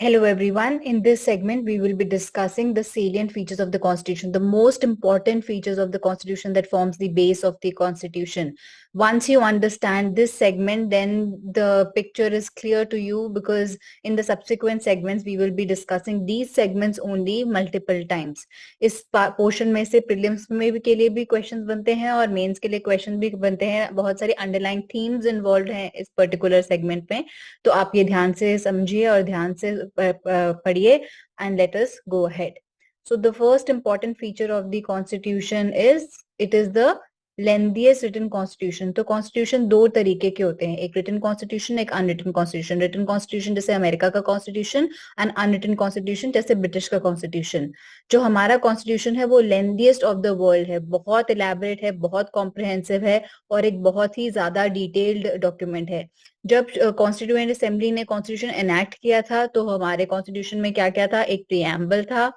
Hello everyone. In this segment, we will be discussing the salient features of the Constitution, the most important features of the Constitution that forms the base of the Constitution. Once you understand this segment, then the picture is clear to you because in the subsequent segments, we will be discussing these segments only multiple times. इस portion में से prelims में भी के लिए भी questions बनते हैं और मेंस के लिए क्वेश्चन भी बनते हैं. बहुत सारी अंडरलाइंग थीम्स इन्वॉल्व हैं इस पर्टिकुलर सेगमेंट में. तो आप ये ध्यान से समझिए और ध्यान से पढ़िए and let us go ahead. So the first important feature of the constitution is it is the lengthiest written constitution. तो constitution दो तरीके के होते हैं, एक written constitution, एक unwritten constitution. written constitution जैसे अमेरिका का constitution and unwritten constitution जैसे ब्रिटिश का constitution. जो हमारा constitution है वो lengthiest of the world है, बहुत elaborate है, बहुत comprehensive है और एक बहुत ही ज्यादा detailed document है. जब कॉन्स्टिट्यूएंट असेंबली ने कॉन्स्टिट्यूशन एनैक्ट किया था तो हमारे कॉन्स्टिट्यूशन में क्या क्या था, एक प्रीएम्बल था,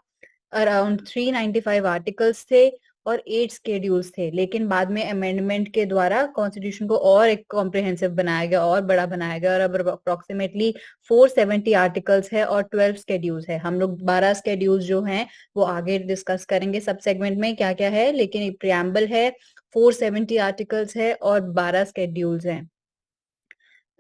अराउंड 395 आर्टिकल्स थे और 8 स्केड्यूल्स थे. लेकिन बाद में अमेंडमेंट के द्वारा कॉन्स्टिट्यूशन को और एक कॉम्प्रिहेंसिव बनाया गया और बड़ा बनाया गया और अब अप्रोक्सीमेटली 470 आर्टिकल्स है और 12 स्केड्यूल्स है. हम लोग 12 स्केड्यूल्स जो हैं वो आगे डिस्कस करेंगे सब सेगमेंट में क्या क्या है, लेकिन प्रीएम्बल है, 470 आर्टिकल्स है और 12 स्केड्यूल्स हैं.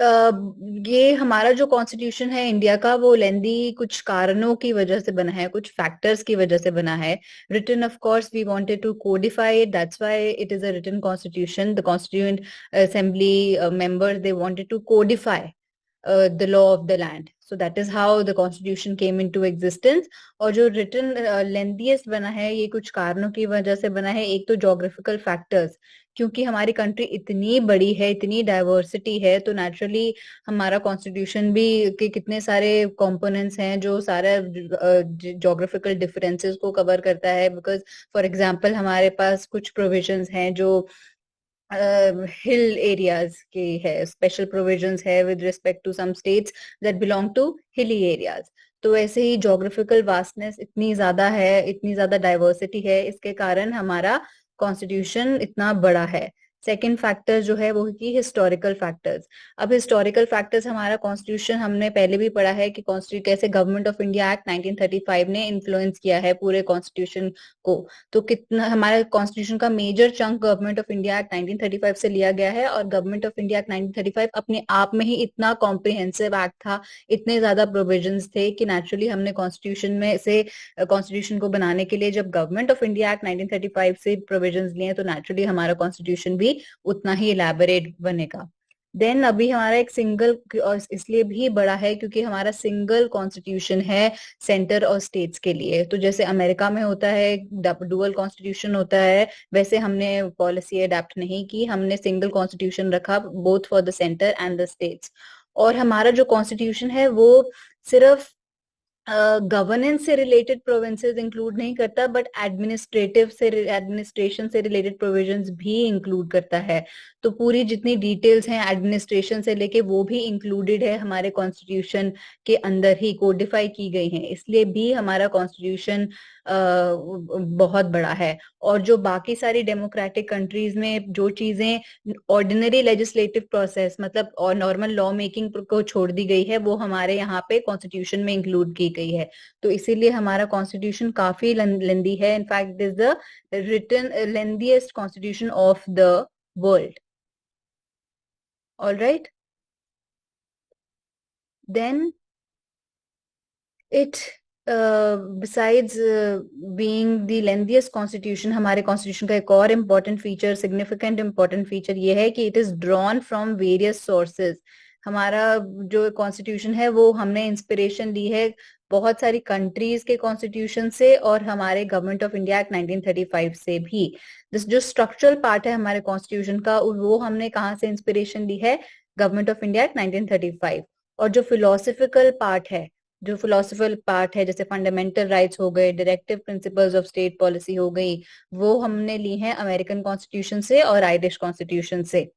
ये हमारा जो कॉन्स्टिट्यूशन है इंडिया का वो लेंदी कुछ कारणों की वजह से बना है, कुछ फैक्टर्स की वजह से बना है. Written of course we wanted to codify it, that's why it is a written constitution. The constituent assembly members they wanted to codify the law of the land. So that is how the constitution came into existence. और जो written lengthiest बना है ये कुछ कारणों की वजह से बना है. एक तो geographical factors, क्योंकि हमारी कंट्री इतनी बड़ी है, इतनी डाइवर्सिटी है, तो नेचुरली हमारा कॉन्स्टिट्यूशन भी के कितने सारे कंपोनेंट्स हैं जो सारे ज्योग्राफिकल डिफरेंसेस को कवर करता है. बिकॉज फॉर एग्जांपल हमारे पास कुछ प्रोविजंस हैं जो हिल एरियाज के है, स्पेशल प्रोविजंस है with respect to some states that belong to hilly areas. तो ऐसे ही ज्योग्राफिकल वास्टनेस इतनी ज्यादा है, इतनी ज्यादा डाइवर्सिटी है, इसके कारण हमारा कॉन्स्टिट्यूशन इतना बड़ा है. सेकेंड फैक्टर जो है वो कि हिस्टोरिकल फैक्टर्स. अब हिस्टोरिकल फैक्टर्स हमारा कॉन्स्टिट्यूशन हमने पहले भी पढ़ा है कि कॉन्स्टिट्यूशन कैसे गवर्नमेंट ऑफ इंडिया एक्ट 1935 ने इन्फ्लुएंस किया है पूरे कॉन्स्टिट्यूशन को. तो कितना हमारे कॉन्स्टिट्यूशन का major chunk government of India act 1935 से लिया गया है. और गवर्नमेंट ऑफ इंडिया एक्ट 1935 अपने आप में ही इतना कॉम्प्रिहेंसिव एक्ट था, इतने ज्यादा प्रोविजंस थे कि नेचुरली हमने कॉन्स्टिट्यूशन में से कॉन्स्टिट्यूशन को बनाने के लिए जब गवर्नमेंट ऑफ इंडिया एक्ट 1935 से प्रोविजंस लिए तो नेचुरली हमारा कॉन्स्टिट्यूशन भी उतना ही इलैबोरेट बनेगा. देन अभी हमारा एक सिंगल, और इसलिए भी बड़ा है क्योंकि हमारा सिंगल कॉन्स्टिट्यूशन है सेंटर और स्टेट्स के लिए. तो जैसे अमेरिका में होता है डुअल कॉन्स्टिट्यूशन होता है, वैसे हमने पॉलिसी अडेप्ट नहीं की, हमने सिंगल कॉन्स्टिट्यूशन रखा both for the centre and the states. और हमारा जो कॉन्स्टिट्यूशन है वो सिर्फ गवर्नेंस से रिलेटेड प्रोविंसेस इंक्लूड नहीं करता बट एडमिनिस्ट्रेशन से रिलेटेड प्रोविजंस भी इंक्लूड करता है. तो पूरी जितनी डिटेल्स हैं एडमिनिस्ट्रेशन से लेके वो भी इंक्लूडेड है हमारे कॉन्स्टिट्यूशन के अंदर ही, कोडिफाई की गई हैं. इसलिए भी हमारा कॉन्स्टिट्यूशन बहुत बड़ा है. और जो बाकी सारी डेमोक्रेटिक कंट्रीज में जो चीजें ऑर्डिनरी लेजिस्लेटिव प्रोसेस मतलब और नॉर्मल लॉ मेकिंग को छोड़ दी गई है वो हमारे यहाँ पे कॉन्स्टिट्यूशन में इंक्लूड की गई है. तो इसीलिए हमारा कॉन्स्टिट्यूशन काफी लेंदी है. In fact is the written lengthiest constitution of the world. All right, then it besides being the lengthiest constitution, हमारे constitution का एक और important feature, significant important feature ये है कि it is drawn from various sources. हमारा जो constitution है वो हमने inspiration ली है बहुत सारी कंट्रीज के कॉन्स्टिट्यूशन से और हमारे गवर्नमेंट ऑफ इंडिया एक्ट 1935 से भी. जो स्ट्रक्चरल पार्ट है हमारे कॉन्स्टिट्यूशन का वो हमने कहाँ से इंस्पिरेशन ली है, गवर्नमेंट ऑफ इंडिया एक्ट 1935. और जो फिलोसफिकल पार्ट है जैसे फंडामेंटल राइट्स हो गए, directive principles of state policy हो गई, वो हमने ली हैं अमेरिकन कॉन्स्टिट्यूशन से और आयरिश कॉन्स्टिट्यूशन से.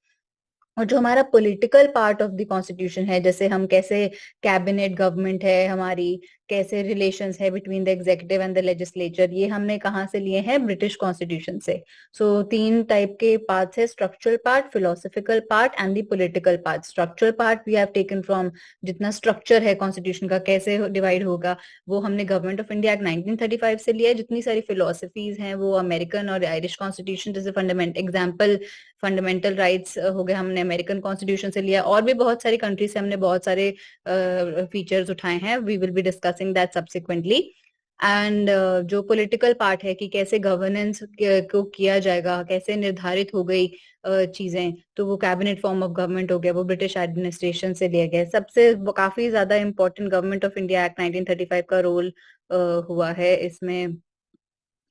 और जो हमारा political part of the constitution है, जैसे हम कैसे कैबिनेट गवर्नमेंट है हमारी, कैसे रिलेशंस है between the executive and the legislature, ये हमने कहाँ से लिए हैं, ब्रिटिश कॉन्स्टिट्यूशन से। सो तीन टाइप के पार्ट्स है, structural part, philosophical part and the political part. Structural part we have taken from, जितना स्ट्रक्चर है कॉन्स्टिट्यूशन का कैसे डिवाइड होगा, वो हमने गवर्नमेंट ऑफ इंडिया एक्ट 1935 से लिया है। जितनी सारी फिलोसफीज हैं वो अमेरिकन और आयरिश कॉन्स्टिट्यूशन, जैसे फंडामेंटल राइट्स हो गए, हमने अमेरिकन कॉन्स्टिट्यूशन से लिया। और भी बहुत सारी कंट्रीज से हमने बहुत सारे फीचर्स उठाए हैं, we will be discussing that subsequently. And जो पॉलिटिकल पार्ट है कि कैसे गवर्नेंस को किया जाएगा, कैसे निर्धारित हो गई चीजें, तो वो कैबिनेट फॉर्म ऑफ गवर्नमेंट हो गया, वो ब्रिटिश एडमिनिस्ट्रेशन से लिया गया। सबसे काफी ज्यादा important government of India act 1935 का रोल हुआ है इसमें।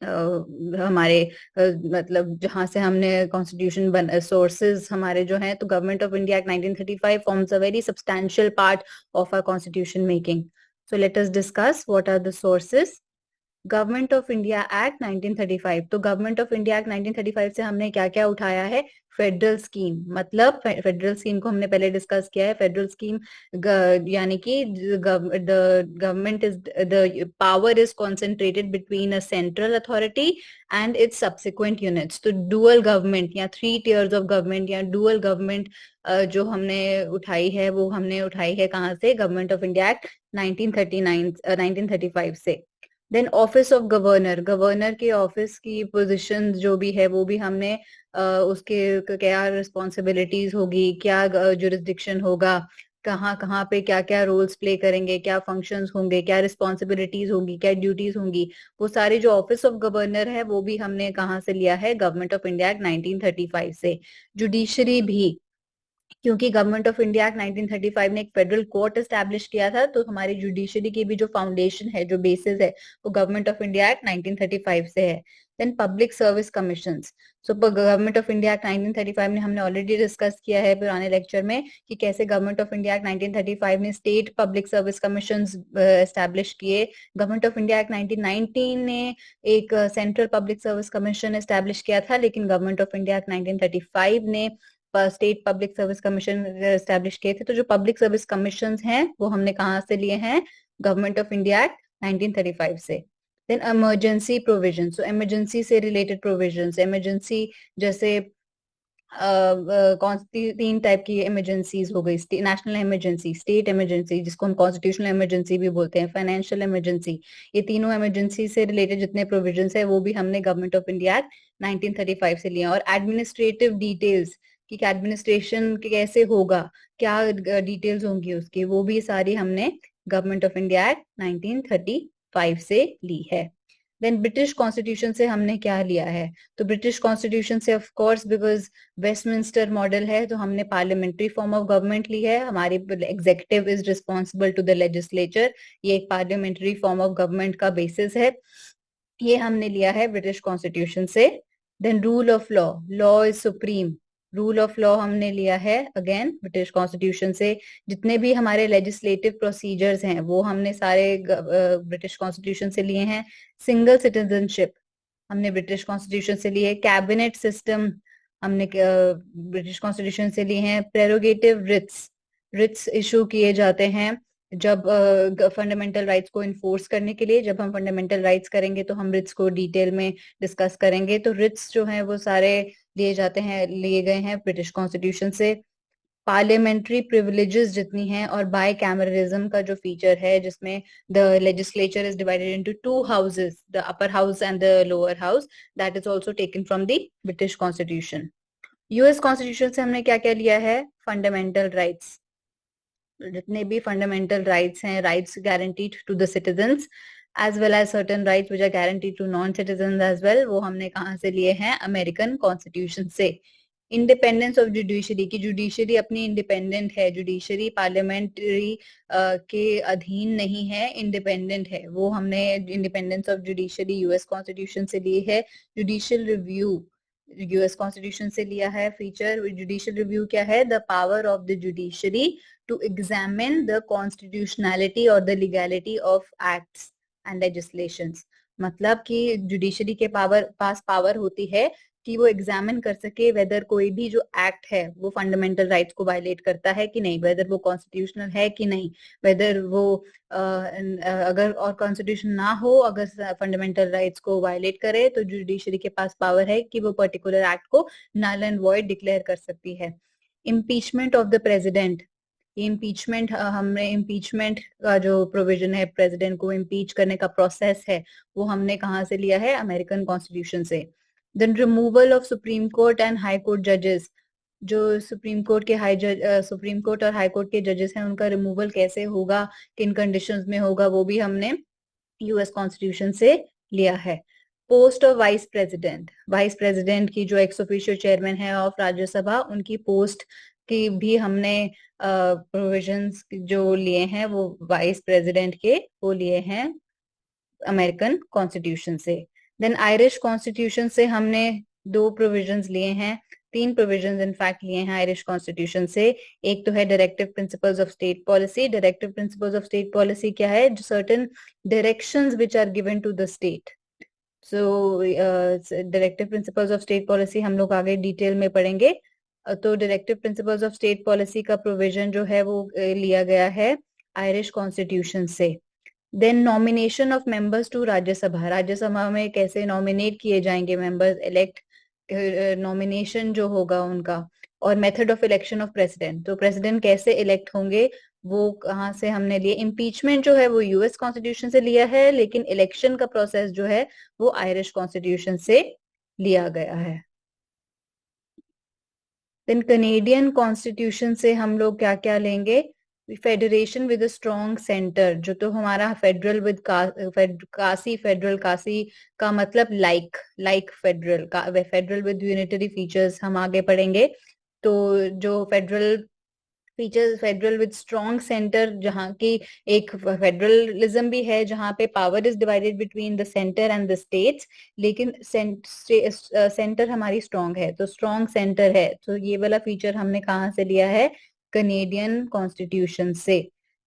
हमारे मतलब जहां से हमने कॉन्स्टिट्यूशन बन सोर्सेज हमारे जो हैं, तो government of India act 1935 forms a very substantial part of our constitution making. So let us discuss what are the sources. Government of India act 1935, तो गवर्नमेंट ऑफ इंडिया एक्ट 1935 से हमने क्या क्या उठाया है, फेडरल स्कीम। मतलब federal scheme को हमने पहले डिस्कस किया है। फेडरल स्कीम यानी कि government is the power is concentrated between a central authority and it's subsequent units. तो डुअल गवर्नमेंट या 3 टियर्स ऑफ गवर्नमेंट या डुअल गवर्नमेंट जो हमने उठाई है, वो हमने उठाई है कहाँ से, गवर्नमेंट ऑफ इंडिया एक्ट 1935 से। Then office of governor, governor के ऑफिस की पोजीशन जो भी है वो भी हमने उसके क्या रिस्पॉन्सिबिलिटीज होगी, क्या जुरिस्डिक्शन होगा, कहाँ कहाँ पे क्या क्या रोल्स प्ले करेंगे, क्या फंक्शंस होंगे, क्या रिस्पॉन्सिबिलिटीज होंगी, क्या ड्यूटीज होंगी, वो सारे जो ऑफिस ऑफ गवर्नर है वो भी हमने कहाँ से लिया है, गवर्नमेंट ऑफ इंडिया एक्ट 1935 से। जुडिशरी भी, क्योंकि गवर्नमेंट ऑफ इंडिया एक्ट 1935 ने एक फेडरल कोर्ट एस्टैब्लिश किया था, तो हमारी जुडिशरी की भी जो फाउंडेशन है, जो बेसिस है, वो गवर्नमेंट ऑफ इंडिया एक्ट 1935 से है। Then public service commissions. So government of India act 1935 ने हमने ऑलरेडी डिस्कस किया है पुराने लेक्चर में कि कैसे गवर्नमेंट ऑफ इंडिया एक्ट 1935 ने state public service commissions establish किए। गवर्नमेंट ऑफ इंडिया एक्ट 1919 ने एक central public service commission establish किया था, लेकिन गवर्नमेंट ऑफ इंडिया एक्ट 1935 ने state public service commission establish किए थे। तो जो पब्लिक सर्विस कमीशन हैं वो हमने कहाँ से लिए हैं, गवर्नमेंट ऑफ इंडिया एक्ट 1935 से। देन इमरजेंसी प्रोविजन, सो इमरजेंसी से रिलेटेड प्रोविजंस, इमरजेंसी जैसे कौन सी 3 टाइप की इमरजेंसीज हो गई, नेशनल इमरजेंसी, स्टेट इमरजेंसी जिसको हम कॉन्स्टिट्यूशनल इमरजेंसी भी बोलते हैं, फाइनेंशियल इमरजेंसी, ये तीनों इमरजेंसी से रिलेटेड जितने प्रोविजंस है वो भी हमने गवर्नमेंट ऑफ इंडिया एक्ट 1935 से लिए। और एडमिनिस्ट्रेटिव डिटेल्स कि एडमिनिस्ट्रेशन कैसे होगा, क्या डिटेल्स होंगी उसकी, वो भी सारी हमने गवर्नमेंट ऑफ इंडिया एक्ट 1935 से ली है। देन ब्रिटिश कॉन्स्टिट्यूशन से हमने क्या लिया है, तो ब्रिटिश कॉन्स्टिट्यूशन से of course because Westminster model है, तो हमने पार्लियामेंट्री फॉर्म ऑफ गवर्नमेंट ली है। हमारी executive is responsible to the legislature, ये एक पार्लियामेंट्री फॉर्म ऑफ गवर्नमेंट का बेसिस है, ये हमने लिया है ब्रिटिश कॉन्स्टिट्यूशन से। Then rule of law, law is supreme, rule of law हमने लिया है अगेन ब्रिटिश कॉन्स्टिट्यूशन से। जितने भी हमारे लेजिस्लेटिव प्रोसीजर्स हैं वो हमने सारे ब्रिटिश कॉन्स्टिट्यूशन से लिए हैं। सिंगल सिटीजनशिप हमने ब्रिटिश कॉन्स्टिट्यूशन से लिए। कैबिनेट सिस्टम हमने ब्रिटिश कॉन्स्टिट्यूशन से लिए हैं। प्रेरोगेटिव रिट्स, रिट्स इशू किए जाते हैं जब फंडामेंटल राइट्स को इन्फोर्स करने के लिए। जब हम फंडामेंटल राइट्स करेंगे तो हम रिट्स को डिटेल में डिस्कस करेंगे। तो रिट्स जो हैं वो सारे लिए जाते हैं, लिए गए हैं ब्रिटिश कॉन्स्टिट्यूशन से। पार्लियामेंट्री प्रिविलेजेस जितनी हैं और बाय कैमरलिज्म का जो फीचर है जिसमें the legislature is divided into 2 houses, the upper house and the lower house, that is also taken from the British constitution. US constitution से हमने क्या क्या लिया है, फंडामेंटल राइट्स, जितने भी फंडामेंटल राइट्स हैं, rights guaranteed to the citizens as well as certain rights which are guaranteed to non citizens as well, वो हमने कहाँ से लिए हैं, अमेरिकन कॉन्स्टिट्यूशन से। इंडिपेंडेंस ऑफ जुडिशरी, की जुडिशरी अपनी इंडिपेंडेंट है, जुडिशरी पार्लियामेंट्री के अधीन नहीं है, इंडिपेंडेंट है, वो हमने independence of judiciary US constitution से ली है। जुडिशियल रिव्यू यूएस कॉन्स्टिट्यूशन से लिया है फीचर। जुडिशियल रिव्यू क्या है, the power of the judiciary to examine the constitutionality और the legality of acts and legislations. मतलब कि जुडिशरी के पास पावर होती है कि वो एग्जामिन कर सके वेदर कोई भी जो एक्ट है वो फंडामेंटल राइट्स को वायलेट करता है कि नहीं, वेदर वो कॉन्स्टिट्यूशनल है कि नहीं, वेदर वो अगर और कॉन्स्टिट्यूशन ना हो, अगर फंडामेंटल राइट्स को वायलेट करे तो जुडिशरी के पास पावर है कि वो पर्टिकुलर एक्ट को नल एंड वॉइड डिक्लेयर कर सकती है। Impeachment of the president, impeachment, हमने इम्पीचमेंट का जो प्रोविजन है, प्रेसिडेंट को इम्पीच करने का प्रोसेस है, वो हमने कहाँ से लिया है, अमेरिकन कॉन्स्टिट्यूशन से। Then removal of supreme court and high court जजेस, जो सुप्रीम कोर्ट के सुप्रीम कोर्ट और हाई कोर्ट के जजेस हैं उनका रिमूवल कैसे होगा, किन कंडीशंस में होगा, वो भी हमने यूएस कॉन्स्टिट्यूशन से लिया है। Post of vice president, vice president की जो एक्स ऑफिशियो चेयरमैन है ऑफ राज्यसभा, उनकी पोस्ट की भी हमने प्रोविजंस जो लिए हैं वो वाइस प्रेसिडेंट के वो लिए हैं अमेरिकन कॉन्स्टिट्यूशन से। देन आयरिश कॉन्स्टिट्यूशन से हमने 2 प्रोविजंस लिए हैं, 3 प्रोविजंस इनफैक्ट लिए हैं आयरिश कॉन्स्टिट्यूशन से। एक तो है directive principles of state policy. Directive principles of state policy क्या है, जो certain directions which are given to the state. So directive principles of state policy हम लोग आगे डिटेल में पढ़ेंगे। तो directive principles of state policy का प्रोविजन जो है वो लिया गया है आयरिश कॉन्स्टिट्यूशन से। Then nomination of members to Rajya Sabha, Rajya Sabha में कैसे नॉमिनेट किए जाएंगे मेंबर्स, इलेक्ट नॉमिनेशन जो होगा उनका। और method of election of president, तो प्रेसिडेंट कैसे इलेक्ट होंगे वो कहाँ से हमने लिए। इम्पीचमेंट जो है वो यूएस कॉन्स्टिट्यूशन से लिया है, लेकिन इलेक्शन का प्रोसेस जो है वो आयरिश कॉन्स्टिट्यूशन से लिया गया है। देन कनेडियन कॉन्स्टिट्यूशन से हम लोग क्या क्या लेंगे, federation with a strong centre, जो तो हमारा federal with Kashi, federal Kashi का मतलब लाइक फेडरल का, फेडरल विद यूनिटरी फीचर्स हम आगे पढ़ेंगे। तो जो federal features, federal with strong centre, जहाँ की एक फेडरलिज्म भी है जहाँ पे power is divided between the centre and the states, लेकिन सेंटर हमारी स्ट्रॉन्ग है, तो स्ट्रॉन्ग सेंटर है, तो ये वाला फीचर हमने कहाँ से लिया है, कनेडियन कॉन्स्टिट्यूशन से।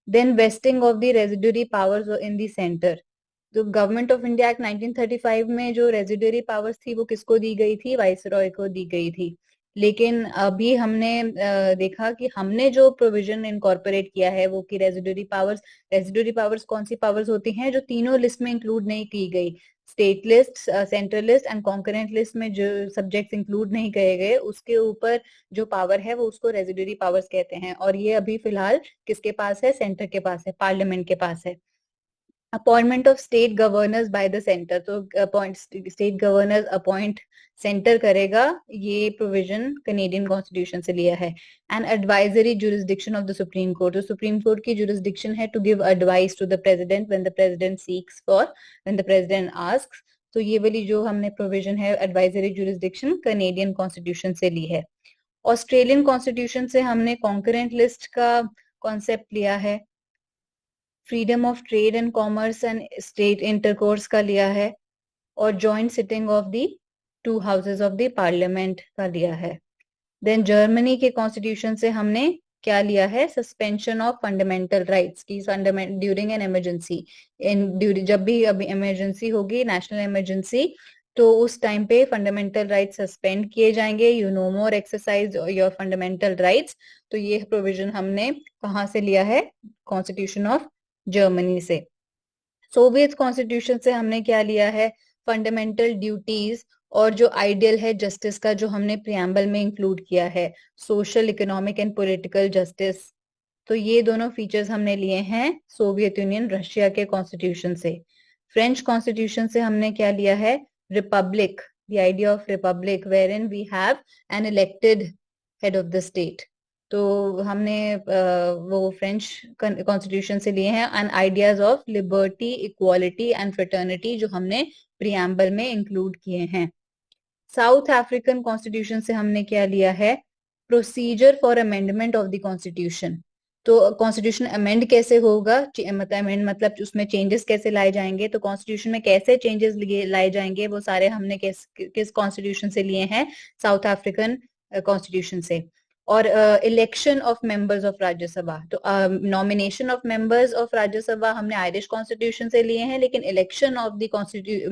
Then wasting of the residuary powers in the centre, तो गवर्नमेंट ऑफ इंडिया एक्ट 1935 में जो रेजिडरी पावर्स थी वो किसको दी गई थी, वाइसरॉय को दी गई थी। लेकिन अभी हमने देखा कि हमने जो प्रोविजन इनकॉर्पोरेट किया है वो कि रेजिडरी पावर्स कौन सी पावर्स होती हैं, जो तीनों लिस्ट में इंक्लूड नहीं की गई, state list, central list and concurrent list में जो सब्जेक्ट्स इंक्लूड नहीं किए गए उसके ऊपर जो पावर है वो उसको रेजिडरी पावर्स कहते हैं। और ये अभी फिलहाल किसके पास है, सेंटर के पास है, पार्लियामेंट के पास है। Appointment of state governors by the centre, तो स्टेट गवर्नर्स अपॉइंट सेंटर करेगा, ये प्रोविजन कनेडियन कॉन्स्टिट्यूशन से लिया है। And advisory jurisdiction of the supreme court, तो सुप्रीम कोर्ट की जुरिस्डिक्शन है to give advice to the president when the president seeks for, when the president asks. तो ये वाली जो हमने प्रोविजन है एडवाइजरी जुरिस्डिक्शन कनेडियन कॉन्स्टिट्यूशन से ली है। ऑस्ट्रेलियन कॉन्स्टिट्यूशन से हमने कॉन्करेंट लिस्ट का कॉन्सेप्ट लिया है, freedom of trade and commerce and state intercourse का लिया है, और joint sitting of the 2 houses of the parliament का लिया है। देन जर्मनी के कॉन्स्टिट्यूशन से हमने क्या लिया है, सस्पेंशन ऑफ फंडामेंटल राइट्स की ड्यूरिंग एन इमरजेंसी, जब भी अभी इमरजेंसी होगी, नेशनल इमरजेंसी, तो उस टाइम पे फंडामेंटल राइट्स सस्पेंड किए जाएंगे, you know more exercise your fundamental rights. तो ये प्रोविजन हमने कहाँ से लिया है, कॉन्स्टिट्यूशन ऑफ जर्मनी से। सोवियत कॉन्स्टिट्यूशन से हमने क्या लिया है, फंडामेंटल ड्यूटीज और जो आइडियल है जस्टिस का, जो हमने प्रियम्बल में इंक्लूड किया है, social, economic and political justice. तो ये दोनों फीचर्स हमने लिए हैं सोवियत यूनियन, रशिया के कॉन्स्टिट्यूशन से। फ्रेंच कॉन्स्टिट्यूशन से हमने क्या लिया है, republic, the idea of republic wherein we have an elected head of the state. तो हमने वो फ्रेंच कॉन्स्टिट्यूशन से लिए हैं। And ideas of liberty, equality and fraternity जो हमने प्रियम्बल में इंक्लूड किए हैं। साउथ अफ्रीकन कॉन्स्टिट्यूशन से हमने क्या लिया है, procedure for amendment of the constitution. तो कॉन्स्टिट्यूशन अमेंड कैसे होगा, मतलब अमेंड मतलब उसमें चेंजेस कैसे लाए जाएंगे, तो कॉन्स्टिट्यूशन में कैसे चेंजेस लाए जाएंगे वो सारे हमने किस कॉन्स्टिट्यूशन से लिए हैं, साउथ अफ्रीकन कॉन्स्टिट्यूशन से। और election of members of Rajya Sabha. तो nomination of members of Rajya Sabha हमने आयरिश कॉन्स्टिट्यूशन से लिए हैं, लेकिन election of the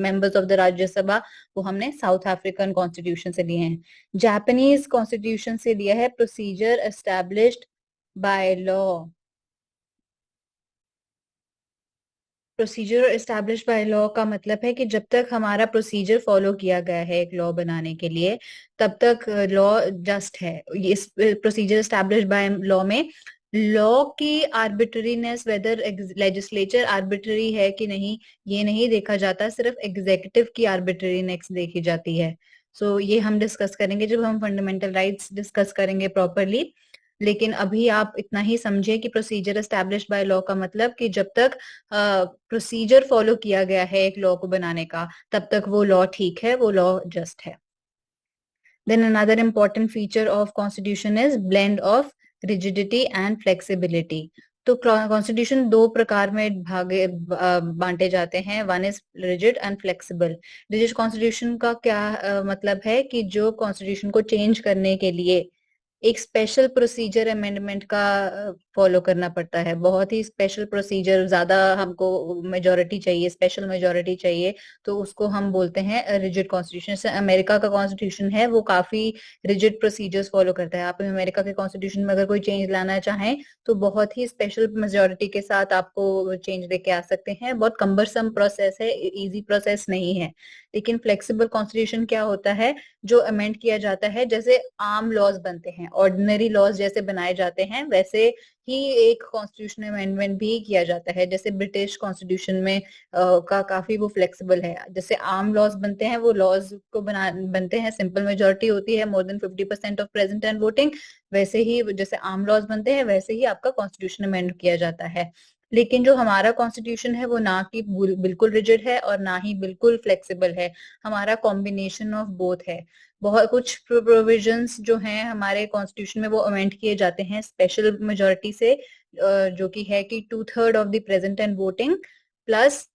members of the Rajya Sabha वो हमने साउथ अफ्रीकन कॉन्स्टिट्यूशन से लिए हैं। जापानीज कॉन्स्टिट्यूशन से लिया है procedure established by law. Procedure establish by law का मतलब है कि जब तक हमारा प्रोसीजर फॉलो किया गया है एक लॉ बनाने के लिए, तब तक लॉ जस्ट है। इस प्रोसीजर एस्टैब्लिश बाय लॉ में लॉ की आर्बिट्रीनेस, वेदर लेजिस्लेचर आर्बिट्री है कि नहीं, ये नहीं देखा जाता, सिर्फ एग्जीक्यूटिव की आर्बिट्रीनेस देखी जाती है। सो ये हम डिस्कस करेंगे जब हम फंडामेंटल राइट्स डिस्कस करेंगे प्रॉपरली। लेकिन अभी आप इतना ही समझे कि प्रोसीजर एस्टैब्लिश बाय लॉ का मतलब कि जब तक प्रोसीजर फॉलो किया गया है एक लॉ को बनाने का, तब तक वो लॉ ठीक है, वो लॉ जस्ट है। Then another important feature of constitution is blend of rigidity and flexibility. तो कॉन्स्टिट्यूशन दो प्रकार में भागे बांटे जाते हैं, one is rigid and flexible. Rigid constitution का क्या मतलब है कि जो कॉन्स्टिट्यूशन को चेंज करने के लिए एक स्पेशल प्रोसीजर अमेंडमेंट का फॉलो करना पड़ता है, बहुत ही स्पेशल प्रोसीजर, ज्यादा हमको मेजोरिटी चाहिए, स्पेशल मेजोरिटी चाहिए, तो उसको हम बोलते हैं रिजिड कॉन्स्टिट्यूशन। जैसे अमेरिका का कॉन्स्टिट्यूशन है वो काफी रिजिड प्रोसीजर्स फॉलो करता है। आप अमेरिका के कॉन्स्टिट्यूशन में अगर कोई चेंज लाना चाहें तो बहुत ही स्पेशल मेजोरिटी के साथ आपको चेंज लेके आ सकते हैं, बहुत कम्बरसम प्रोसेस है, इजी प्रोसेस नहीं है। लेकिन फ्लेक्सिबल कॉन्स्टिट्यूशन क्या होता है, जो अमेंड किया जाता है, जैसे आम लॉज बनते हैं, ऑर्डिनरी लॉज जैसे बनाए जाते हैं, वैसे ही एक कॉन्स्टिट्यूशन अमेंडमेंट भी किया जाता है। जैसे ब्रिटिश कॉन्स्टिट्यूशन में का काफी वो फ्लेक्सिबल है। जैसे आम लॉज बनते हैं, वो लॉज को बनते हैं, सिंपल मेजोरिटी होती है, more than 50% of present and voting, वैसे ही जैसे आम लॉज बनते हैं वैसे ही आपका कॉन्स्टिट्यूशन अमेंड किया जाता है। लेकिन जो हमारा कॉन्स्टिट्यूशन है वो ना कि बिल्कुल रिजिड है और ना ही बिल्कुल फ्लेक्सिबल है, हमारा कॉम्बिनेशन ऑफ बोथ है। बहुत कुछ प्रोविजंस जो हैं हमारे कॉन्स्टिट्यूशन में वो अमेंड किए जाते हैं स्पेशल मेजोरिटी से, जो कि है कि 2/3 of the present and voting plus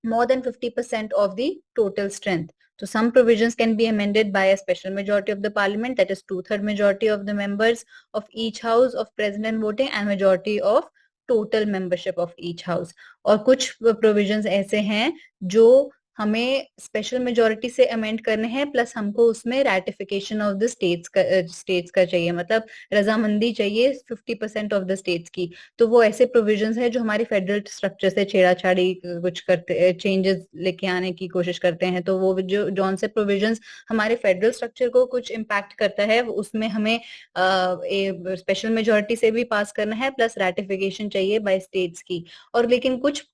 more than 50% of the total strength. So some provisions can be amended by a special majority of the parliament, that is 2/3 majority of the members of each house of present and voting and majority of total membership of each house. और कुछ provisions ऐसे हैं जो हमें special majority से amend करने हैं, plus हमको उसमें रैटिफिकेशन ऑफ द स्टेट्स का चाहिए, मतलब रजामंदी चाहिए 50% ऑफ द स्टेट्स की। तो वो ऐसे प्रोविजंस है जो हमारी फेडरल स्ट्रक्चर से छेड़ाछाड़ी कुछ करते, चेंजेस लेके आने की कोशिश करते हैं। तो वो जो जौन से प्रोविजंस हमारे फेडरल स्ट्रक्चर को कुछ इम्पैक्ट करता है, उसमें हमें स्पेशल मेजोरिटी से भी पास करना है, प्लस रैटिफिकेशन चाहिए बाय स्टेट्स की। और लेकिन कुछ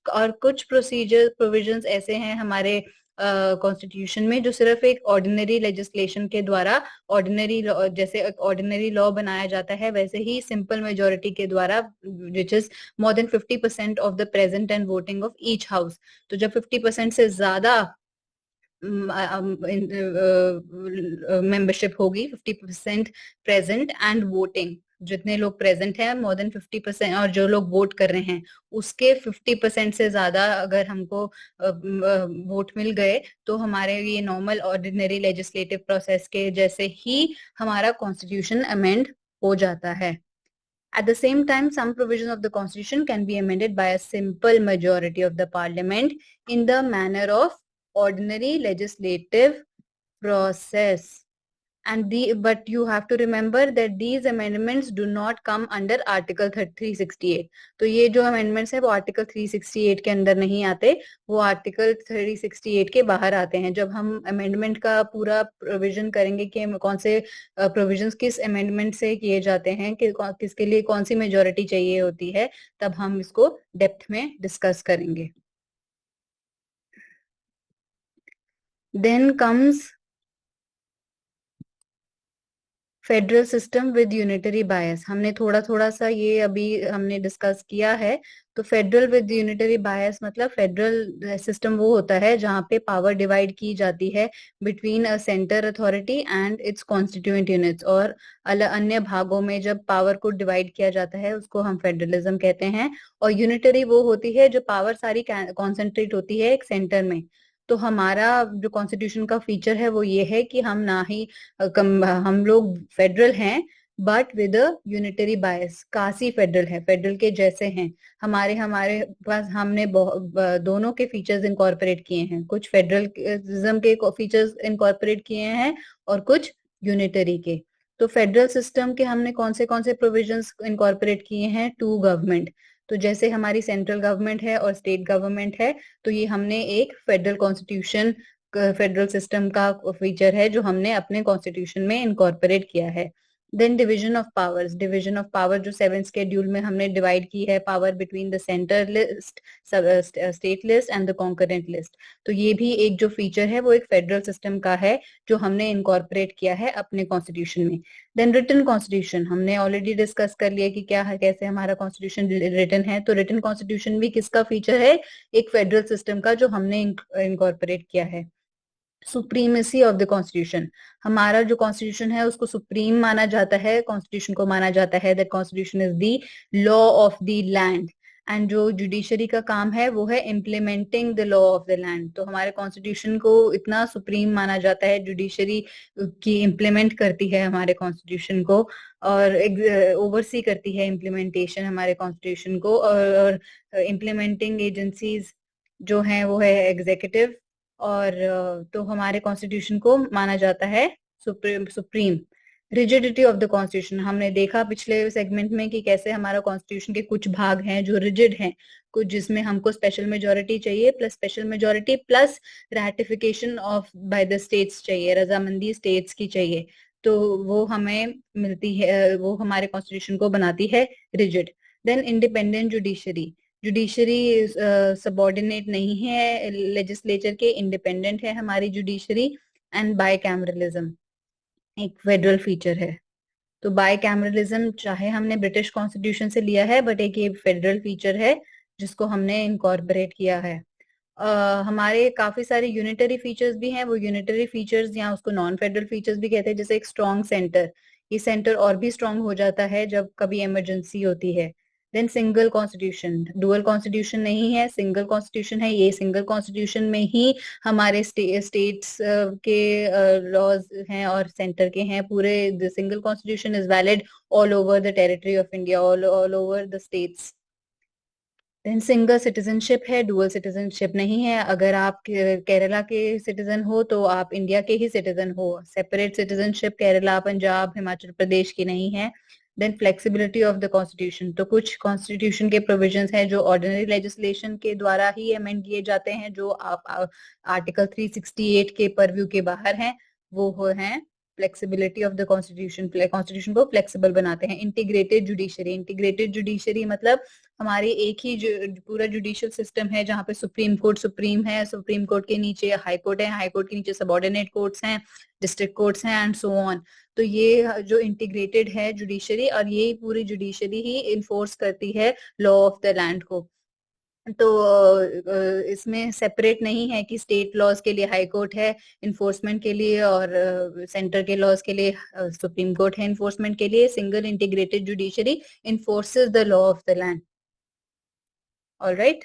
प्रोविजंस ऐसे हैं हमारे कॉन्स्टिट्यूशन में जो सिर्फ एक ऑर्डिनरी लेजिस्लेशन के द्वारा, ऑर्डिनरी लॉ, जैसे ऑर्डिनरी लॉ बनाया जाता है वैसे ही सिंपल मेजोरिटी के द्वारा, which is more than 50% of the present and voting of each house. तो जब 50% से ज्यादा मेंबरशिप होगी, 50% प्रेजेंट एंड वोटिंग, जितने लोग प्रेजेंट हैं मोर देन 50% और जो लोग वोट कर रहे हैं उसके 50% से ज्यादा अगर हमको वोट मिल गए, तो हमारे ये नॉर्मल ऑर्डिनरी लेजिस्लेटिव प्रोसेस के जैसे ही हमारा कॉन्स्टिट्यूशन अमेंड हो जाता है। At the same time, some provisions of the constitution can be amended by a simple majority of the parliament in the manner of ordinary legislative process. But you have to remember that these amendments do not come under Article 368. तो ये जो amendments है वो Article 368 के अंदर नहीं आते, वो Article 368 के बाहर आते हैं। जब हम amendment का पूरा provision करेंगे कि कौन से provisions किस amendment से किए जाते हैं, कि किसके लिए कौन सी majority चाहिए होती है, तब हम इसको depth में discuss करेंगे। Then comes federal system with unitary बायस। हमने थोड़ा थोड़ा सा ये अभी हमने डिस्कस किया है। तो फेडरल विद यूनिटरी बायस मतलब फेडरल सिस्टम वो होता है जहाँ पे पावर डिवाइड की जाती है between a centre authority and it's constituent units, और अन्य भागों में जब पावर को डिवाइड किया जाता है उसको हम फेडरलिज्म कहते हैं। और यूनिटरी वो होती है जो पावर सारी कॉन्सेंट्रेट होती है एक सेंटर में। तो हमारा जो कॉन्स्टिट्यूशन का फीचर है वो ये है कि हम ना ही हम लोग फेडरल हैं, but with a unitary bias. Kashi federal है, फेडरल के जैसे हैं। हमारे हमारे पास हमने दोनों के फीचर्स इनकॉर्पोरेट किए हैं, कुछ फेडरलिज्म के फीचर्स इनकॉर्पोरेट किए हैं और कुछ यूनिटरी के। तो फेडरल सिस्टम के हमने कौन से प्रोविजंस इनकॉर्पोरेट किए हैं? To government. तो जैसे हमारी सेंट्रल गवर्नमेंट है और स्टेट गवर्नमेंट है, तो ये हमने एक फेडरल कॉन्स्टिट्यूशन, फेडरल सिस्टम का फीचर है जो हमने अपने कॉन्स्टिट्यूशन में इनकॉर्पोरेट किया है। Then division of powers, division of power जो 7 शेड्यूल में हमने डिवाइड की है, power between the centre list, state list and the concurrent list. तो ये भी एक जो फीचर है वो एक फेडरल सिस्टम का है जो हमने इनकॉर्पोरेट किया है अपने कॉन्स्टिट्यूशन में। देन रिटन कॉन्स्टिट्यूशन हमने ऑलरेडी डिस्कस कर लिया कि क्या है, कैसे हमारा कॉन्स्टिट्यूशन रिटन है। तो रिटन कॉन्स्टिट्यूशन भी किसका फीचर है? एक फेडरल सिस्टम का जो हमने इनकॉर्पोरेट किया है। सुप्रीमेसी ऑफ द कॉन्स्टिट्यूशन, हमारा जो कॉन्स्टिट्यूशन है उसको सुप्रीम माना जाता है, कॉन्स्टिट्यूशन को माना जाता है that constitution is the law of the land. And जो जुडिशरी का काम है वो है implementing the law of the land. तो हमारे कॉन्स्टिट्यूशन को इतना सुप्रीम माना जाता है, जुडिशरी की इम्प्लीमेंट करती है हमारे कॉन्स्टिट्यूशन को और ओवरसी करती है इम्प्लीमेंटेशन हमारे कॉन्स्टिट्यूशन को। और इम्प्लीमेंटिंग एजेंसीज जो हैं वो है एग्जीक्यूटिव। और तो हमारे कॉन्स्टिट्यूशन को माना जाता है supreme. Rigidity of the constitution, हमने देखा पिछले सेगमेंट में कि कैसे हमारा कॉन्स्टिट्यूशन के कुछ भाग हैं जो रिजिड हैं, कुछ जिसमें हमको स्पेशल मेजोरिटी चाहिए, plus special majority plus ratification of by the states चाहिए, रजामंदी स्टेट्स की चाहिए। तो वो हमें मिलती है, वो हमारे कॉन्स्टिट्यूशन को बनाती है rigid. Then independent judiciary, judiciary subordinate नहीं है लेजिस्लेचर के, इंडिपेंडेंट है हमारी जुडिशरी। एंड बाय कैमरलिज्म एक फेडरल फीचर है। तो बाय कैमरलिज्म चाहे हमने ब्रिटिश कॉन्स्टिट्यूशन से लिया है, बट एक ये फेडरल फीचर है जिसको हमने इनकॉर्पोरेट किया है। हमारे काफी सारे यूनिटरी फीचर्स भी हैं, वो यूनिटरी फीचर्स या उसको नॉन फेडरल फीचर्स भी कहते हैं, जैसे एक स्ट्रॉन्ग सेंटर। ये सेंटर और भी स्ट्रॉन्ग हो जाता है जब कभी इमरजेंसी होती है। Then single constitution, dual constitution नहीं है, सिंगल कॉन्स्टिट्यूशन है। ये सिंगल कॉन्स्टिट्यूशन में ही हमारे स्टेट्स के लॉज हैं और सेंटर के हैं पूरे। The single constitution is valid all over the territory of India, all over the states. Then single citizenship है, डुअल सिटीजनशिप नहीं है। अगर आप केरला के सिटीजन हो तो आप इंडिया के ही सिटीजन हो। सेपरेट सिटीजनशिप केरला, पंजाब, हिमाचल प्रदेश की नहीं है। Then flexibility of the constitution, तो कुछ कॉन्स्टिट्यूशन के प्रोविजंस हैं जो ऑर्डिनरी लेजिस्लेशन के द्वारा ही अमेंड किए जाते हैं, जो आप आर्टिकल 368 के परव्यू के बाहर हैं, वो हैं flexibility of the constitution, constitution को फ्लेक्सिबल बनाते हैं। इंटीग्रेटेड जुडिशरी, इंटीग्रेटेड जुडिशरी मतलब हमारी एक ही पूरा जुडिशियल सिस्टम है जहाँ पे सुप्रीम कोर्ट सुप्रीम है, सुप्रीम कोर्ट के नीचे हाई कोर्ट है, हाई कोर्ट के नीचे सबऑर्डिनेट कोर्ट्स हैं, डिस्ट्रिक्ट कोर्ट्स हैं एंड सो ऑन। तो ये जो इंटीग्रेटेड है जुडिशरी, और ये पूरी जुडिशरी ही इन्फोर्स करती है लॉ ऑफ द लैंड को। तो इसमें सेपरेट नहीं है कि स्टेट लॉज के लिए हाई कोर्ट है इन्फोर्समेंट के लिए और सेंटर के लॉज के लिए सुप्रीम कोर्ट है इन्फोर्समेंट के लिए। Single integrated judiciary enforces the law of the land. All right.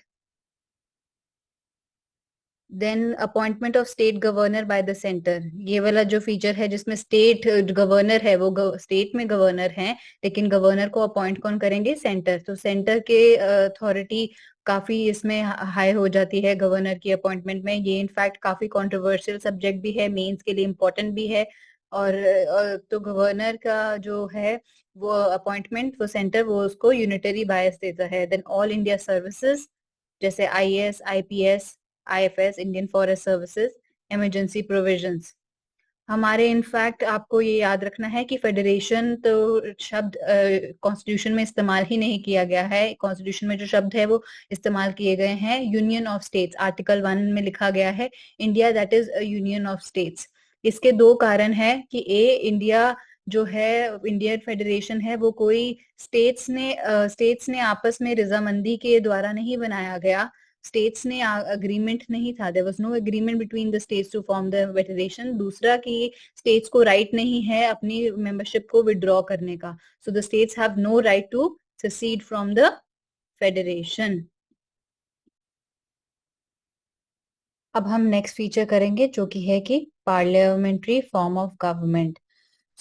Then appointment of state governor by the centre, ये वाला जो फीचर है जिसमें स्टेट गवर्नर है वो स्टेट में गवर्नर है, लेकिन गवर्नर को अपॉइंट कौन करेंगे? सेंटर। तो सेंटर के अथॉरिटी काफी इसमें हाई हो जाती है गवर्नर की अपॉइंटमेंट में। ये इनफैक्ट काफी कंट्रोवर्शियल सब्जेक्ट भी है, मेंस के लिए इम्पोर्टेंट भी है। तो गवर्नर का जो है वो अपॉइंटमेंट, वो सेंटर वो उसको यूनिटरी बायस देता है। देन ऑल इंडिया सर्विसेज जैसे IAS, IPS, IFS, Indian forest services, emergency provisions. हमारे इनफैक्ट आपको ये याद रखना है कि फेडरेशन तो शब्द कॉन्स्टिट्यूशन में इस्तेमाल ही नहीं किया गया है। कॉन्स्टिट्यूशन में जो शब्द है वो इस्तेमाल किए गए हैं यूनियन ऑफ स्टेट्स। आर्टिकल 1 में लिखा गया है India that is a union of states. इसके दो कारण है कि इंडिया जो है, इंडियन फेडरेशन है, वो कोई स्टेट्स ने आपस में रजामंदी के द्वारा नहीं बनाया गया। स्टेट्स ने अग्रीमेंट नहीं था, there was no agreement between the states to form the federation. दूसरा कि स्टेट्स को राइट नहीं है अपनी मेंबरशिप को विड्रॉ करने का। So the states have no right to secede from the federation. अब हम नेक्स्ट फीचर करेंगे जो कि है कि parliamentary form of government.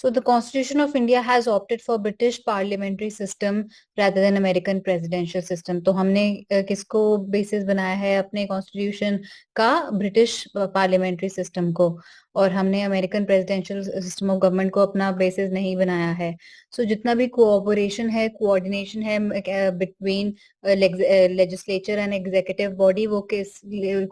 So the Constitution of India has opted for British parliamentary system rather than American presidential system. तो हमने किसको बेसिस बनाया है अपने कॉन्स्टिट्यूशन का? ब्रिटिश पार्लियामेंट्री सिस्टम को, और हमने American presidential system of government को अपना बेसिस नहीं बनाया है. सो जितना भी कोऑपरेशन है, कोऑर्डिनेशन है between legislature and executive body, वो किस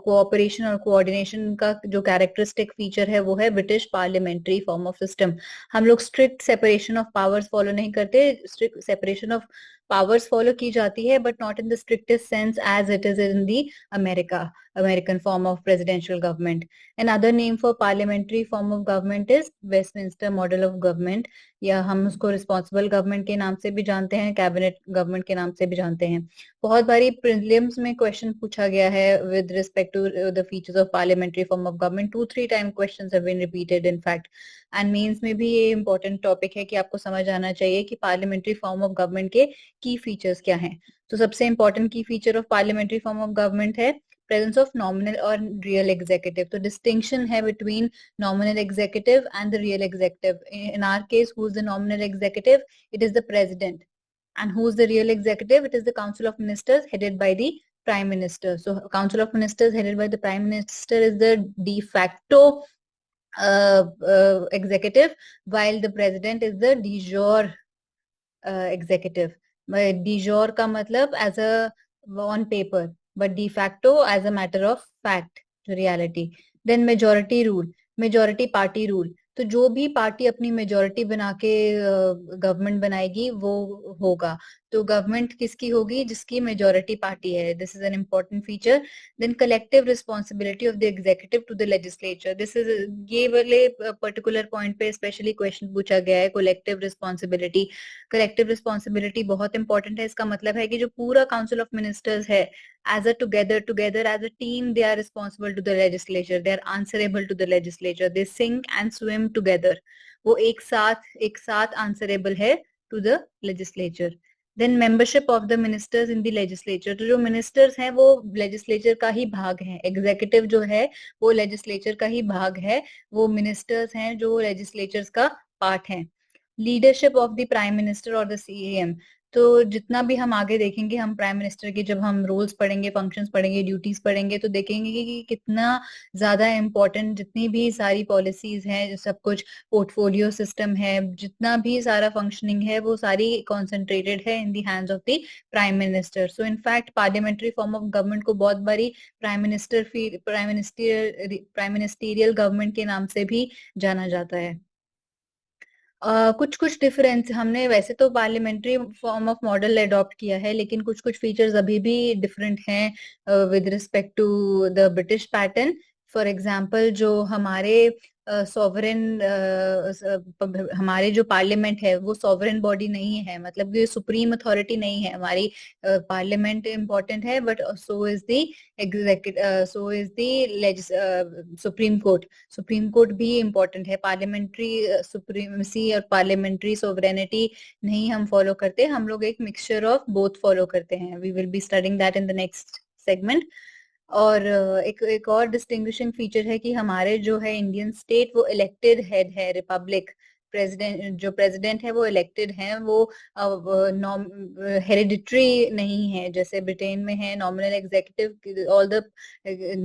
कोऑपरेशन और कोऑर्डिनेशन का जो कैरेक्टरिस्टिक फीचर है वो है British parliamentary form of system. हम लोग strict separation of powers follow नहीं करते. Strict separation of powers follow की जाती है, but not in the strictest sense as it is in the American form of presidential government. Another name for parliamentary form of government is Westminster model of government, या हम उसको responsible government के नाम से भी जानते हैं, कैबिनेट गवर्नमेंट के नाम से भी जानते हैं. बहुत बारी प्रीलिम्स में क्वेश्चन पूछा गया है with respect to the features of parliamentary form of government. 2-3 time questions have been repeated in fact. And mains में भी ये इंपॉर्टेंट टॉपिक है कि आपको समझ आना चाहिए कि पार्लियामेंट्री फॉर्म ऑफ गवर्नमेंट के की फीचर्स क्या हैं. तो सबसे इंपॉर्टेंट की feature of parliamentary form of government है presence of nominal or real executive. तो distinction है between nominal executive and the real executive. In our case, who is the nominal executive? It is the president. And who is the real executive? It is the Council of Ministers headed by the Prime Minister. So Council of Ministers headed by the Prime Minister is the de facto executive, while the president is the de jure executive. De jure का मतलब as a on paper, but de facto as a matter of fact, reality. Then majority rule, majority party rule. तो जो भी party अपनी majority बना के government बनाएगी वो होगा. तो गवर्नमेंट किसकी होगी? जिसकी मेजोरिटी पार्टी है. This is an important feature. Then collective responsibility of the executive to the legislature. This is, ये वाले पर्टिकुलर पॉइंट पे स्पेशली क्वेश्चन पूछा गया है. कलेक्टिव रिस्पॉन्सिबिलिटी, कलेक्टिव रिस्पॉन्सिबिलिटी बहुत इंपॉर्टेंट है. इसका मतलब है कि जो पूरा काउंसिल ऑफ मिनिस्टर्स है, as a together as a team, they are responsible to the legislature, they are answerable to the legislature, they sink and swim together. वो एक साथ answerable है to the legislature. Then membership of the ministers in the legislature. तो जो ministers हैं वो legislature का ही भाग है. executive जो है वो legislature का ही भाग है. वो ministers हैं जो legislatures का part हैं. leadership of the prime minister or the CAM. तो जितना भी हम आगे देखेंगे, हम प्राइम मिनिस्टर की जब हम रोल्स पढ़ेंगे, फंक्शंस पढ़ेंगे, ड्यूटीज पढ़ेंगे, तो देखेंगे कि कितना ज्यादा इम्पोर्टेंट जितनी भी सारी पॉलिसीज हैं, सब कुछ पोर्टफोलियो सिस्टम है, जितना भी सारा फंक्शनिंग है, वो सारी कॉन्सेंट्रेटेड है in the hands of the prime minister. So in fact parliamentary form of government को बहुत बारी प्राइम मिनिस्टीरियल गवर्नमेंट के नाम से भी जाना जाता है. कुछ कुछ डिफरेंस हमने, वैसे तो parliamentary form of model adopt किया है, लेकिन कुछ कुछ फीचर्स अभी भी डिफरेंट हैं with respect to the British pattern. For example, जो हमारे सॉवरेन हमारे जो पार्लियामेंट है वो सॉवरेन बॉडी नहीं है, मतलब ये सुप्रीम अथॉरिटी नहीं है. हमारी पार्लियामेंट इम्पोर्टेंट है, but so is the executive, so is the supreme court. Supreme court भी इम्पोर्टेंट है. पार्लियामेंट्री सुप्रीमेसी और पार्लियामेंट्री सोवरेनिटी नहीं हम फॉलो करते, हम लोग एक मिक्सचर ऑफ बोथ फॉलो करते हैं. We will be studying that in the next segment. और एक और डिस्टिंग्विशिंग फीचर है कि हमारे जो है इंडियन स्टेट वो इलेक्टेड हेड है. रिपब्लिक, प्रेसिडेंट, जो प्रेसिडेंट है वो इलेक्टेड है, वो हेरिडिटरी नहीं है जैसे ब्रिटेन में है. Nominal executive, all the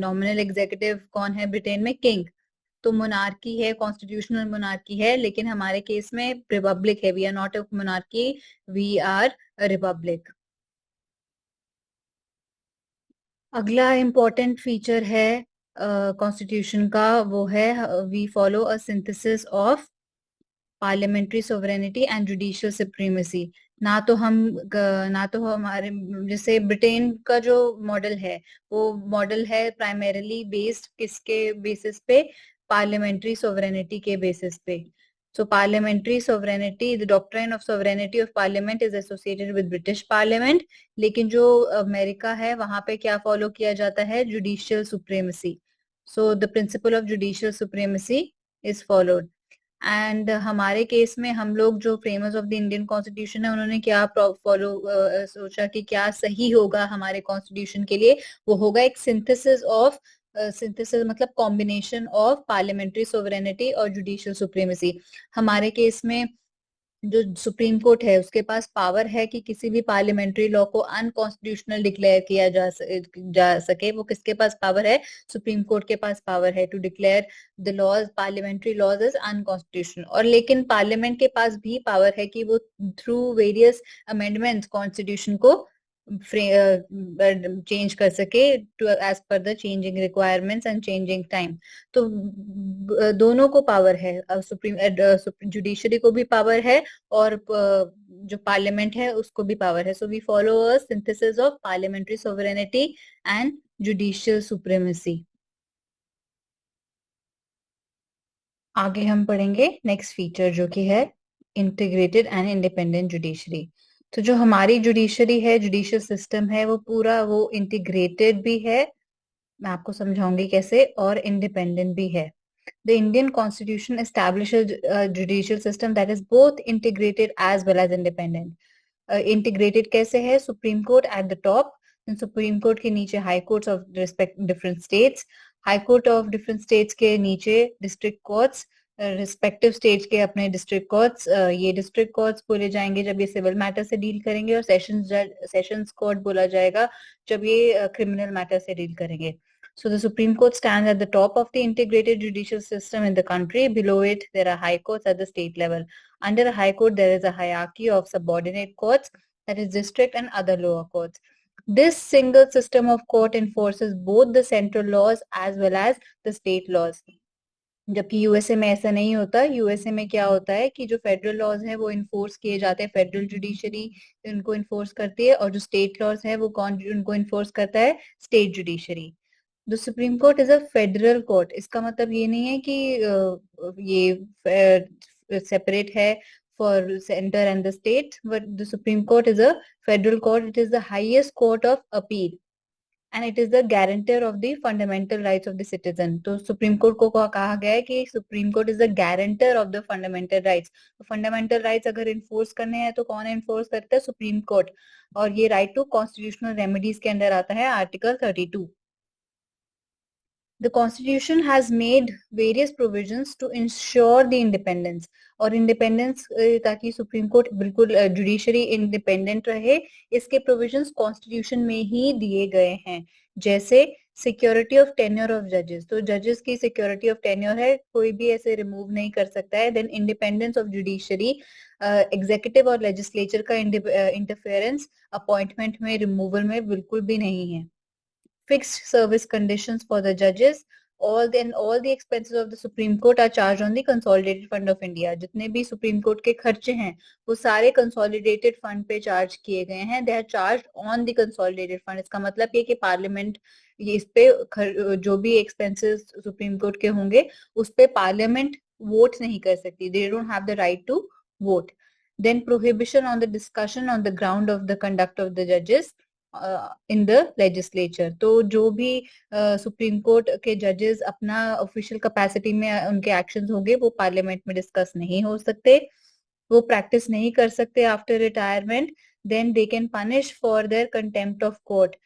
nominal executive कौन है ब्रिटेन में? किंग. तो मोनार्की है, कॉन्स्टिट्यूशनल मोनार्की है, लेकिन हमारे केस में रिपब्लिक है. We are not a monarchy, we are a republic. अगला इम्पोर्टेंट फीचर है कॉन्स्टिट्यूशन का, वो है we follow a synthesis of parliamentary sovereignty and judicial supremacy. ना तो हमारे जैसे ब्रिटेन का जो मॉडल है वो मॉडल है प्राइमरीली बेस्ड किसके बेसिस पे? पार्लियामेंट्री सोवरेनिटी के बेसिस पे. So parliamentary sovereignty, the doctrine of sovereignty of parliament is associated with British parliament. लेकिन जो अमेरिका है वहां पे क्या फॉलो किया जाता है? Judicial supremacy. So the principle of judicial supremacy is followed. And हमारे केस में हम लोग जो framers of the Indian constitution है उन्होंने क्या फॉलो सोचा कि क्या सही होगा हमारे कॉन्स्टिट्यूशन के लिए? वो होगा एक सिंथेसिस ऑफ सिंथेसिस मतलब कॉम्बिनेशन ऑफ पार्लियामेंट्री सोवरेनिटी और जुडिशियल सुप्रीमेसी। हमारे केस में जो सुप्रीम कोर्ट है उसके पास पावर है कि किसी भी पार्लियामेंट्री लॉ को अनकॉन्स्टिट्यूशनल डिक्लेयर किया जा सके। वो किसके पास पावर है? सुप्रीम कोर्ट के पास पावर है to declare the laws, parliamentary laws is unconstitutional. और लेकिन पार्लियामेंट के पास भी पावर है कि वो थ्रू वेरियस अमेंडमेंट्स कॉन्स्टिट्यूशन को चेंज कर सके to as per the changing requirements and changing time. तो दोनों को पावर है, सुप्रीम जुडिशरी को भी पावर है और जो पार्लियामेंट है उसको भी पावर है। So we follow a synthesis of parliamentary sovereignty and judicial supremacy. आगे हम पढ़ेंगे नेक्स्ट फीचर जो कि है इंटीग्रेटेड एंड इंडिपेंडेंट जुडिशरी। तो जो हमारी जुडिशरी है, जुडिशियल सिस्टम है, वो पूरा वो इंटीग्रेटेड भी है, मैं आपको समझाऊंगी कैसे, और इंडिपेंडेंट भी है। The Indian Constitution establishes a judicial system that is both integrated as well as independent. Integrated कैसे है? Supreme court at the top, supreme court के नीचे high courts of respect different states, high court of different states के नीचे district courts, respective states के अपने district courts. ये district courts बोले जाएंगे जब ये सिविल मैटर से डील करेंगे, और सेशंस कोर्ट बोला जाएगा जब ये क्रिमिनल मैटर से डील करेंगे। So the Supreme Court stands at the top of the integrated judicial system in the country. Below it, there are high courts at the state level. Under a high court, there is a hierarchy of subordinate courts, that is district and other lower courts. This single system of court enforces both the central laws as well as the state laws. जबकि USA में ऐसा नहीं होता। USA में क्या होता है कि जो फेडरल लॉज है वो इन्फोर्स किए जाते हैं, फेडरल जुडिशरी उनको इन्फोर्स करती है, और जो स्टेट लॉज है वो कौन उनको इन्फोर्स करता है? State judiciary. The supreme court is a federal court. इसका मतलब ये नहीं है कि ये सेपरेट है for centre and the state, but the supreme court is a federal court. It is the highest court of appeal and it is the guarantor of the fundamental rights of the citizen. तो supreme court को कहा गया है कि supreme court is the guarantor of the fundamental rights. तो fundamental rights अगर enforce करने हैं तो कौन इन्फोर्स करता है? Supreme court. और ये राइट टू कॉन्स्टिट्यूशनल रेमेडीज के अंदर आता है article 32। The Constitution has made various provisions to ensure the independence, और इंडिपेंडेंस ताकि सुप्रीम कोर्ट बिल्कुल जुडिशरी इंडिपेंडेंट रहे, इसके प्रोविजंस कॉन्स्टिट्यूशन में ही दिए गए हैं। जैसे सिक्योरिटी ऑफ टेन्योर ऑफ जजेस, तो जजेस की सिक्योरिटी ऑफ टेन्योर है, कोई भी ऐसे रिमूव नहीं कर सकता है। Then independence of judiciary, executive और लेजिस्लेचर का इंटरफेरेंस अपॉइंटमेंट में, रिमूवल में बिल्कुल भी नहीं है। Fixed service conditions for the judges. All the expenses of the Supreme Court are charged on the Consolidated Fund of India. जितने भी सुप्रीम कोर्ट के खर्चे हैं वो सारे कंसोलिडेटेड फंड पे चार्ज किए गए हैं। They are charged on the consolidated fund. इसका मतलब ये कि पार्लियामेंट ये इस पे जो भी एक्सपेंसेस सुप्रीम कोर्ट के होंगे उस पे पार्लियामेंट वोट नहीं कर सकती। They don't have the right to vote. Then prohibition on the discussion on the ground of the conduct of the judges in the legislature. तो जो भी सुप्रीम कोर्ट के जजेस अपना ऑफिशियल कैपेसिटी में उनके एक्शंस होंगे वो पार्लियामेंट में डिस्कस नहीं हो सकते, वो प्रैक्टिस नहीं कर सकते after retirement. Then they can punish for their contempt of court.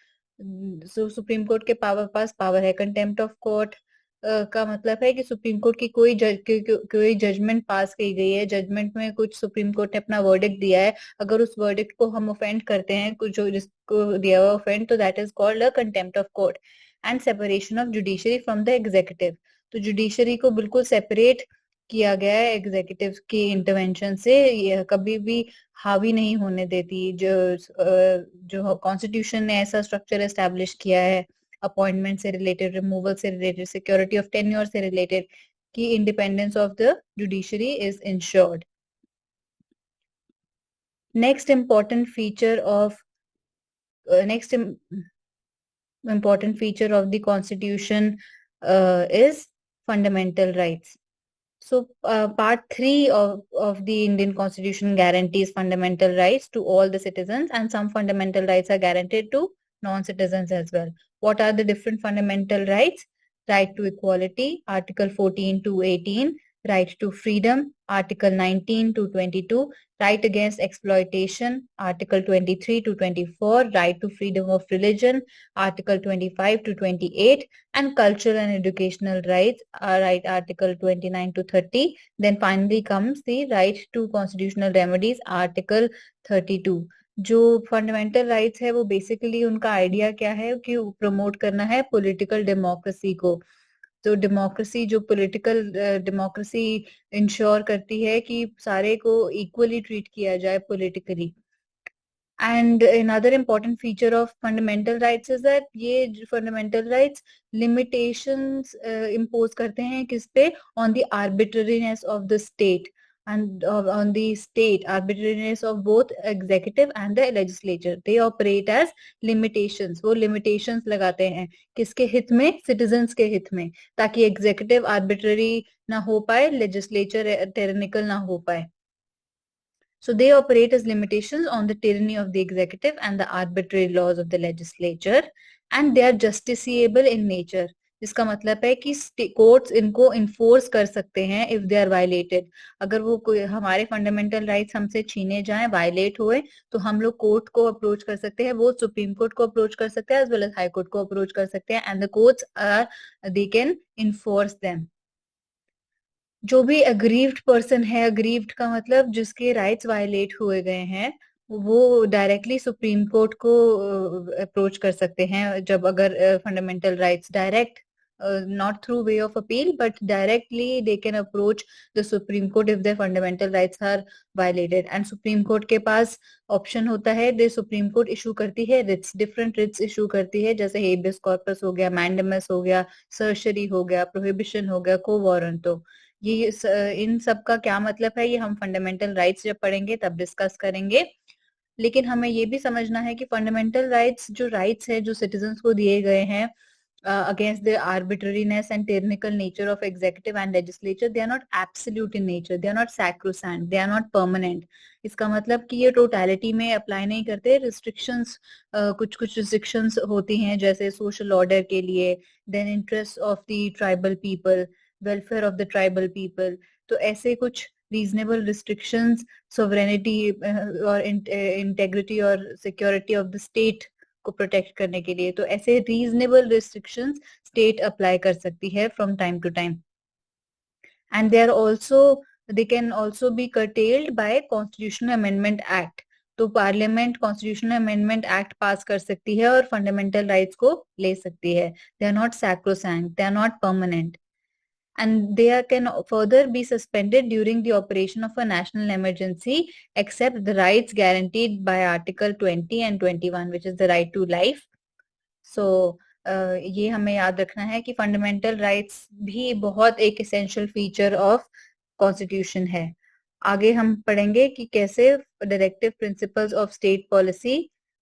So supreme court के पास पावर है। कंटेम्प्ट ऑफ कोर्ट का मतलब है कि सुप्रीम कोर्ट की कोई जजमेंट पास की गई है, जजमेंट में कुछ सुप्रीम कोर्ट ने अपना वर्डिक्ट दिया है, अगर उस वर्डिक्ट को हम ऑफेंड करते हैं, कुछ जो जिसको दिया हुआ ऑफेंड, तो that is called a contempt of court. And separation of judiciary from the executive, तो जुडिशरी को बिल्कुल सेपरेट किया गया है एग्जीक्यूटिव की इंटरवेंशन से। ये कभी भी हावी नहीं होने देती। जो कॉन्स्टिट्यूशन ने ऐसा स्ट्रक्चर एस्टेब्लिश किया है अपॉइंटमेंट से रिलेटेड, रिमूवल से रिलेटेड, सिक्योरिटी ऑफ टेन्योर से रिलेटेड, कि independence of the judiciary is insured. Next important feature of the constitution is fundamental rights. So part 3 of the Indian Constitution guarantees fundamental rights to all the citizens, and some fundamental rights are guaranteed to non-citizens as well. What are the different fundamental rights? Right to equality, Article 14 to 18, right to freedom, Article 19 to 22, right against exploitation, Article 23 to 24, right to freedom of religion, Article 25 to 28, and cultural and educational rights, right, Article 29 to 30. Then finally comes the right to constitutional remedies, Article 32. जो fundamental rights है वो basically उनका idea क्या है कि promote करना है political democracy को। तो डेमोक्रेसी जो पॉलिटिकल डेमोक्रेसी इंश्योर करती है कि सारे को इक्वली ट्रीट किया जाए politically. And another important feature of fundamental rights is that ये fundamental rights limitations impose करते हैं किस पे, on the arbitrariness of the state and on the state arbitrariness of both executive and the legislature. They operate as limitations. वो limitations लगाते हैं किसके हित में, citizens के हित में, ताकि executive arbitrary ना हो पाए, legislature tyrannical ना हो पाए. So they operate as limitations on the tyranny of the executive and the arbitrary laws of the legislature, and they are justiciable in nature. इसका मतलब है कि कोर्ट्स इनको इन्फोर्स कर सकते हैं इफ दे आर वायलेटेड। अगर वो कोई हमारे फंडामेंटल राइट्स हमसे छीने जाएं, वायलेट हुए, तो हम लोग कोर्ट को अप्रोच कर सकते हैं, वो सुप्रीम कोर्ट को अप्रोच कर सकते हैं as well as high court को अप्रोच कर सकते हैं, and the courts are they can enforce them. जो भी अग्रीव्ड पर्सन है, अग्रीव्ड का मतलब जिसके राइट्स वायलेट हुए गए हैं, वो डायरेक्टली सुप्रीम कोर्ट को अप्रोच कर सकते हैं जब अगर fundamental rights direct, not through way of appeal but directly they can approach the Supreme Court if their fundamental rights are violated. And Supreme Court के पास ऑप्शन होता है, the Supreme Court issue करती है writs, different writs issue करती है, जैसे habeas corpus हो गया, mandamus हो गया, certiorari हो गया, prohibition हो गया, quo warranto। ये इन सब का क्या मतलब है, ये हम फंडामेंटल राइट्स जब पढ़ेंगे तब डिस्कस करेंगे। लेकिन हमें ये भी समझना है कि फंडामेंटल राइट्स जो राइट्स है जो सिटीजन्स को दिए गए हैं against the arbitrariness and tyrannical nature of executive and legislature, they are not absolute in nature, they are not sacrosanct, they are not permanent. इसका मतलब कि ये टोटलिटी में अप्लाई नहीं करते, रिस्ट्रिक्शंस कुछ कुछ रिस्ट्रिक्शंस होती हैं, जैसे सोशल ऑर्डर के लिए, then interest of the tribal people, welfare of the tribal people, तो ऐसे कुछ रीजनेबल रिस्ट्रिक्शंस सोवरेनिटी और इंटेग्रिटी और सिक्योरिटी ऑफ द स्टेट को प्रोटेक्ट करने के लिए, तो ऐसे रीजनेबल रिस्ट्रिक्शंस स्टेट अप्लाई कर सकती है from time to time. And they can also be curtailed by constitutional amendment act. तो parliament constitutional amendment act pass कर सकती है और फंडामेंटल राइट्स को ले सकती है। They are not sacrosanct, they are not permanent, and they can further be suspended during the operation of a national emergency except the rights guaranteed by Article 20 and 21, which is the right to life. So ये हमें याद रखना है कि fundamental rights भी बहुत एक essential feature of constitution है। आगे हम पढ़ेंगे कि कैसे directive principles of state policy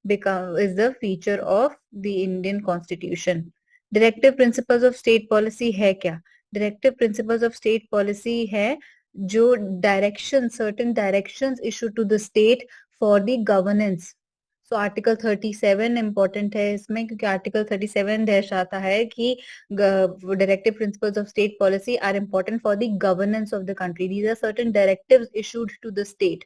is the feature of the Indian Constitution. Directive principles of state policy है क्या? Directive principles of state policy है जो direction, certain directions issue to the state for the governance. So article 37 important है इसमें, क्योंकि article 37 दर्शाता है कि directive principles of state policy are important for the governance of the country. These are certain directives issued to the state.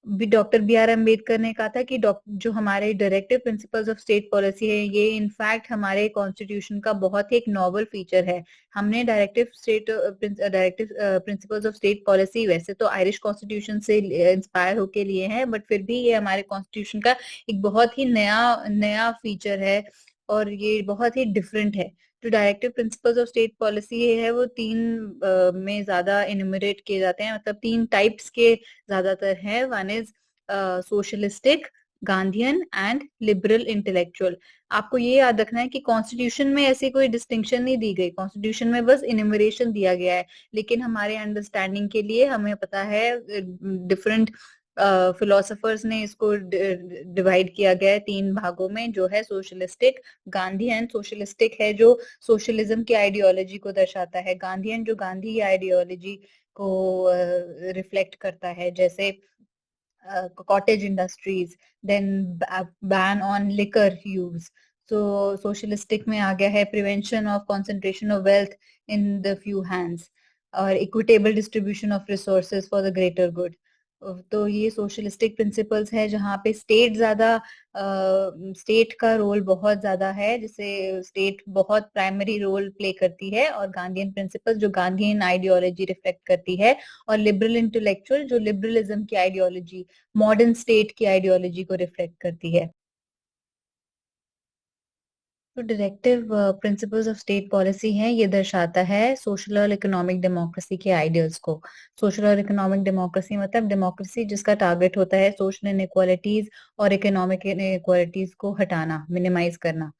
Doctor B R Ambedkar ने कहा था कि जो हमारे directive principles of state policy है, ये इनफैक्ट हमारे कॉन्स्टिट्यूशन का बहुत ही एक नॉवल फीचर है। हमने directive principles of state policy वैसे तो आयरिश कॉन्स्टिट्यूशन से इंस्पायर होके लिए हैं, बट फिर भी ये हमारे कॉन्स्टिट्यूशन का एक बहुत ही नया फीचर है और ये बहुत ही डिफरेंट है। जो directive principles of state policy है वो तीन में ज्यादा इन्यूमरेट किए जाते हैं, मतलब तीन टाइप्स के ज्यादातर है। One is socialistic, Gandhian and liberal intellectual. आपको ये याद रखना है कि कॉन्स्टिट्यूशन में ऐसी कोई डिस्टिंक्शन नहीं दी गई, कॉन्स्टिट्यूशन में बस इन्यूमरेशन दिया गया है, लेकिन हमारे अंडरस्टैंडिंग के लिए हमें पता है डिफरेंट फिलोसोफर्स ने इसको डिवाइड किया गया है तीन भागों में, जो है सोशलिस्टिक, गांधीयन। सोशलिस्टिक है जो सोशलिज्म की आइडियोलॉजी को दर्शाता है, गांधीयन जो गांधी आइडियोलॉजी को रिफ्लेक्ट करता है, जैसे cottage industries, then ban on liquor use. तो सोशलिस्टिक में आ गया है prevention of concentration of wealth in the few hands. और equitable distribution of resources for the greater good. तो ये सोशलिस्टिक प्रिंसिपल्स है जहाँ पे स्टेट का रोल बहुत ज्यादा है, जिसे स्टेट बहुत प्राइमरी रोल प्ले करती है, और गांधीयन प्रिंसिपल्स जो गांधीयन आइडियोलॉजी रिफ्लेक्ट करती है, और लिबरल इंटेलेक्चुअल जो लिबरलिज्म की आइडियोलॉजी, मॉडर्न स्टेट की आइडियोलॉजी को रिफ्लेक्ट करती है। तो directive principles of state policy है, ये दर्शाता है सोशल और इकोनॉमिक डेमोक्रेसी के आइडियल्स को। सोशल और इकोनॉमिक डेमोक्रेसी मतलब डेमोक्रेसी जिसका टारगेट होता है सोशल इनइक्वालिटीज और इकोनॉमिक इनइक्वालिटीज को हटाना, मिनिमाइज करना।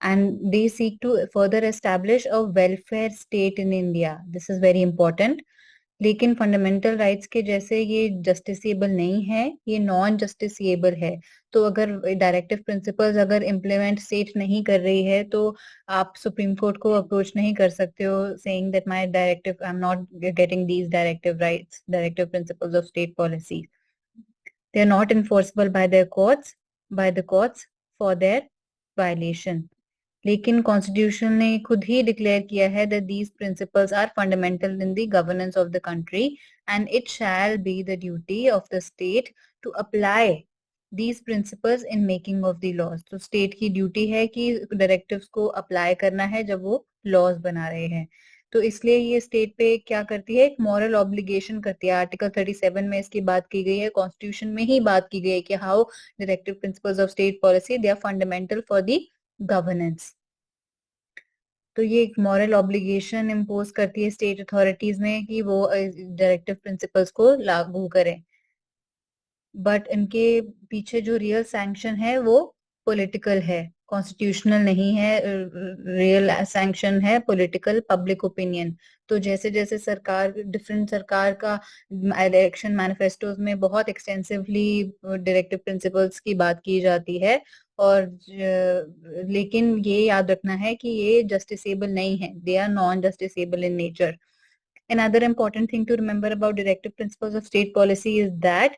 And they seek to further establish a welfare state in India. This is very important. लेकिन फंडामेंटल राइट्स के जैसे ये जस्टिसेबल नहीं है, ये नॉन जस्टिसेबल है। तो अगर डायरेक्टिव प्रिंसिपल्स अगर इम्प्लीमेंट स्टेट नहीं कर रही है, तो आप सुप्रीम कोर्ट को अप्रोच नहीं कर सकते हो saying that my directive, I am not getting these directive rights, directive principles of state policy. They are not enforceable by the courts for their violation. लेकिन कॉन्स्टिट्यूशन ने खुद ही डिक्लेयर किया है that these principles are fundamental in the governance of the country and it shall be the duty of the state to apply these principles in making of the laws। तो state की duty है कि directives को apply करना है जब वो laws बना रहे हैं। तो इसलिए ये स्टेट पे क्या करती है, एक मॉरल ऑब्लिगेशन करती है। आर्टिकल 37 में इसकी बात की गई है, कॉन्स्टिट्यूशन में ही बात की गई है कि how directive principles of state policy they are fundamental for the governance. तो ये एक मॉरल ऑब्लिगेशन इम्पोज करती है स्टेट अथॉरिटीज में कि वो डायरेक्टिव प्रिंसिपल्स को लागू करें। बट इनके पीछे जो रियल सैंक्शन है वो पॉलिटिकल है, कॉन्स्टिट्यूशनल नहीं है। रियल सैंक्शन है पॉलिटिकल, पब्लिक ओपिनियन। तो जैसे जैसे डिफरेंट सरकार का इलेक्शन मैनिफेस्टोज में बहुत एक्सटेंसिवली डायरेक्टिव प्रिंसिपल्स की बात की जाती है, और लेकिन ये याद रखना है कि ये जस्टिसेबल नहीं है, they are non justiciable in nature. Another important thing to remember about directive principles of state policy is that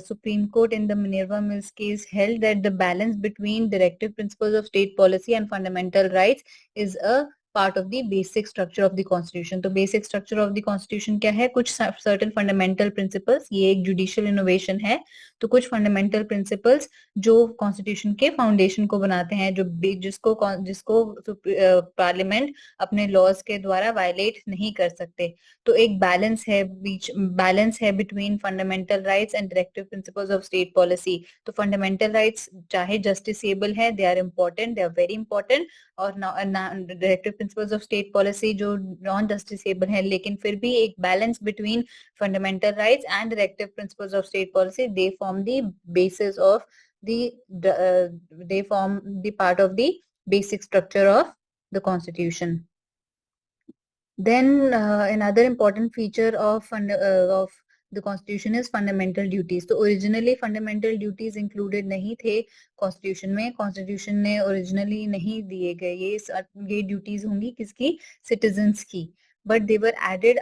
Supreme Court in the Minerva Mills case held that the balance between directive principles of state policy and fundamental rights is a part of the basic structure of the constitution। तो basic structure of the constitution क्या है, कुछ certain fundamental principles, ये एक judicial innovation है। तो कुछ fundamental principles जो constitution के foundation को बनाते हैं, जो जिसको पार्लियामेंट अपने लॉज के द्वारा वायलेट नहीं कर सकते। तो एक बैलेंस है between fundamental rights and directive principles of state policy. तो फंडामेंटल राइट्स चाहे जस्टिसेबल है, they are important, they are very important, और directive principles of state policy जो नॉन जस्टिसेबल है, लेकिन फिर भी एक balance between fundamental rights and directive principles of state policy, they form the basis of they form the part of the basic structure of the constitution। Then another important feature of the constitution is fundamental duties। तो originally fundamental duties included नहीं थे constitution में, constitution ने originally नहीं दिए गए ये duties होंगी किसकी, citizens की। But they were added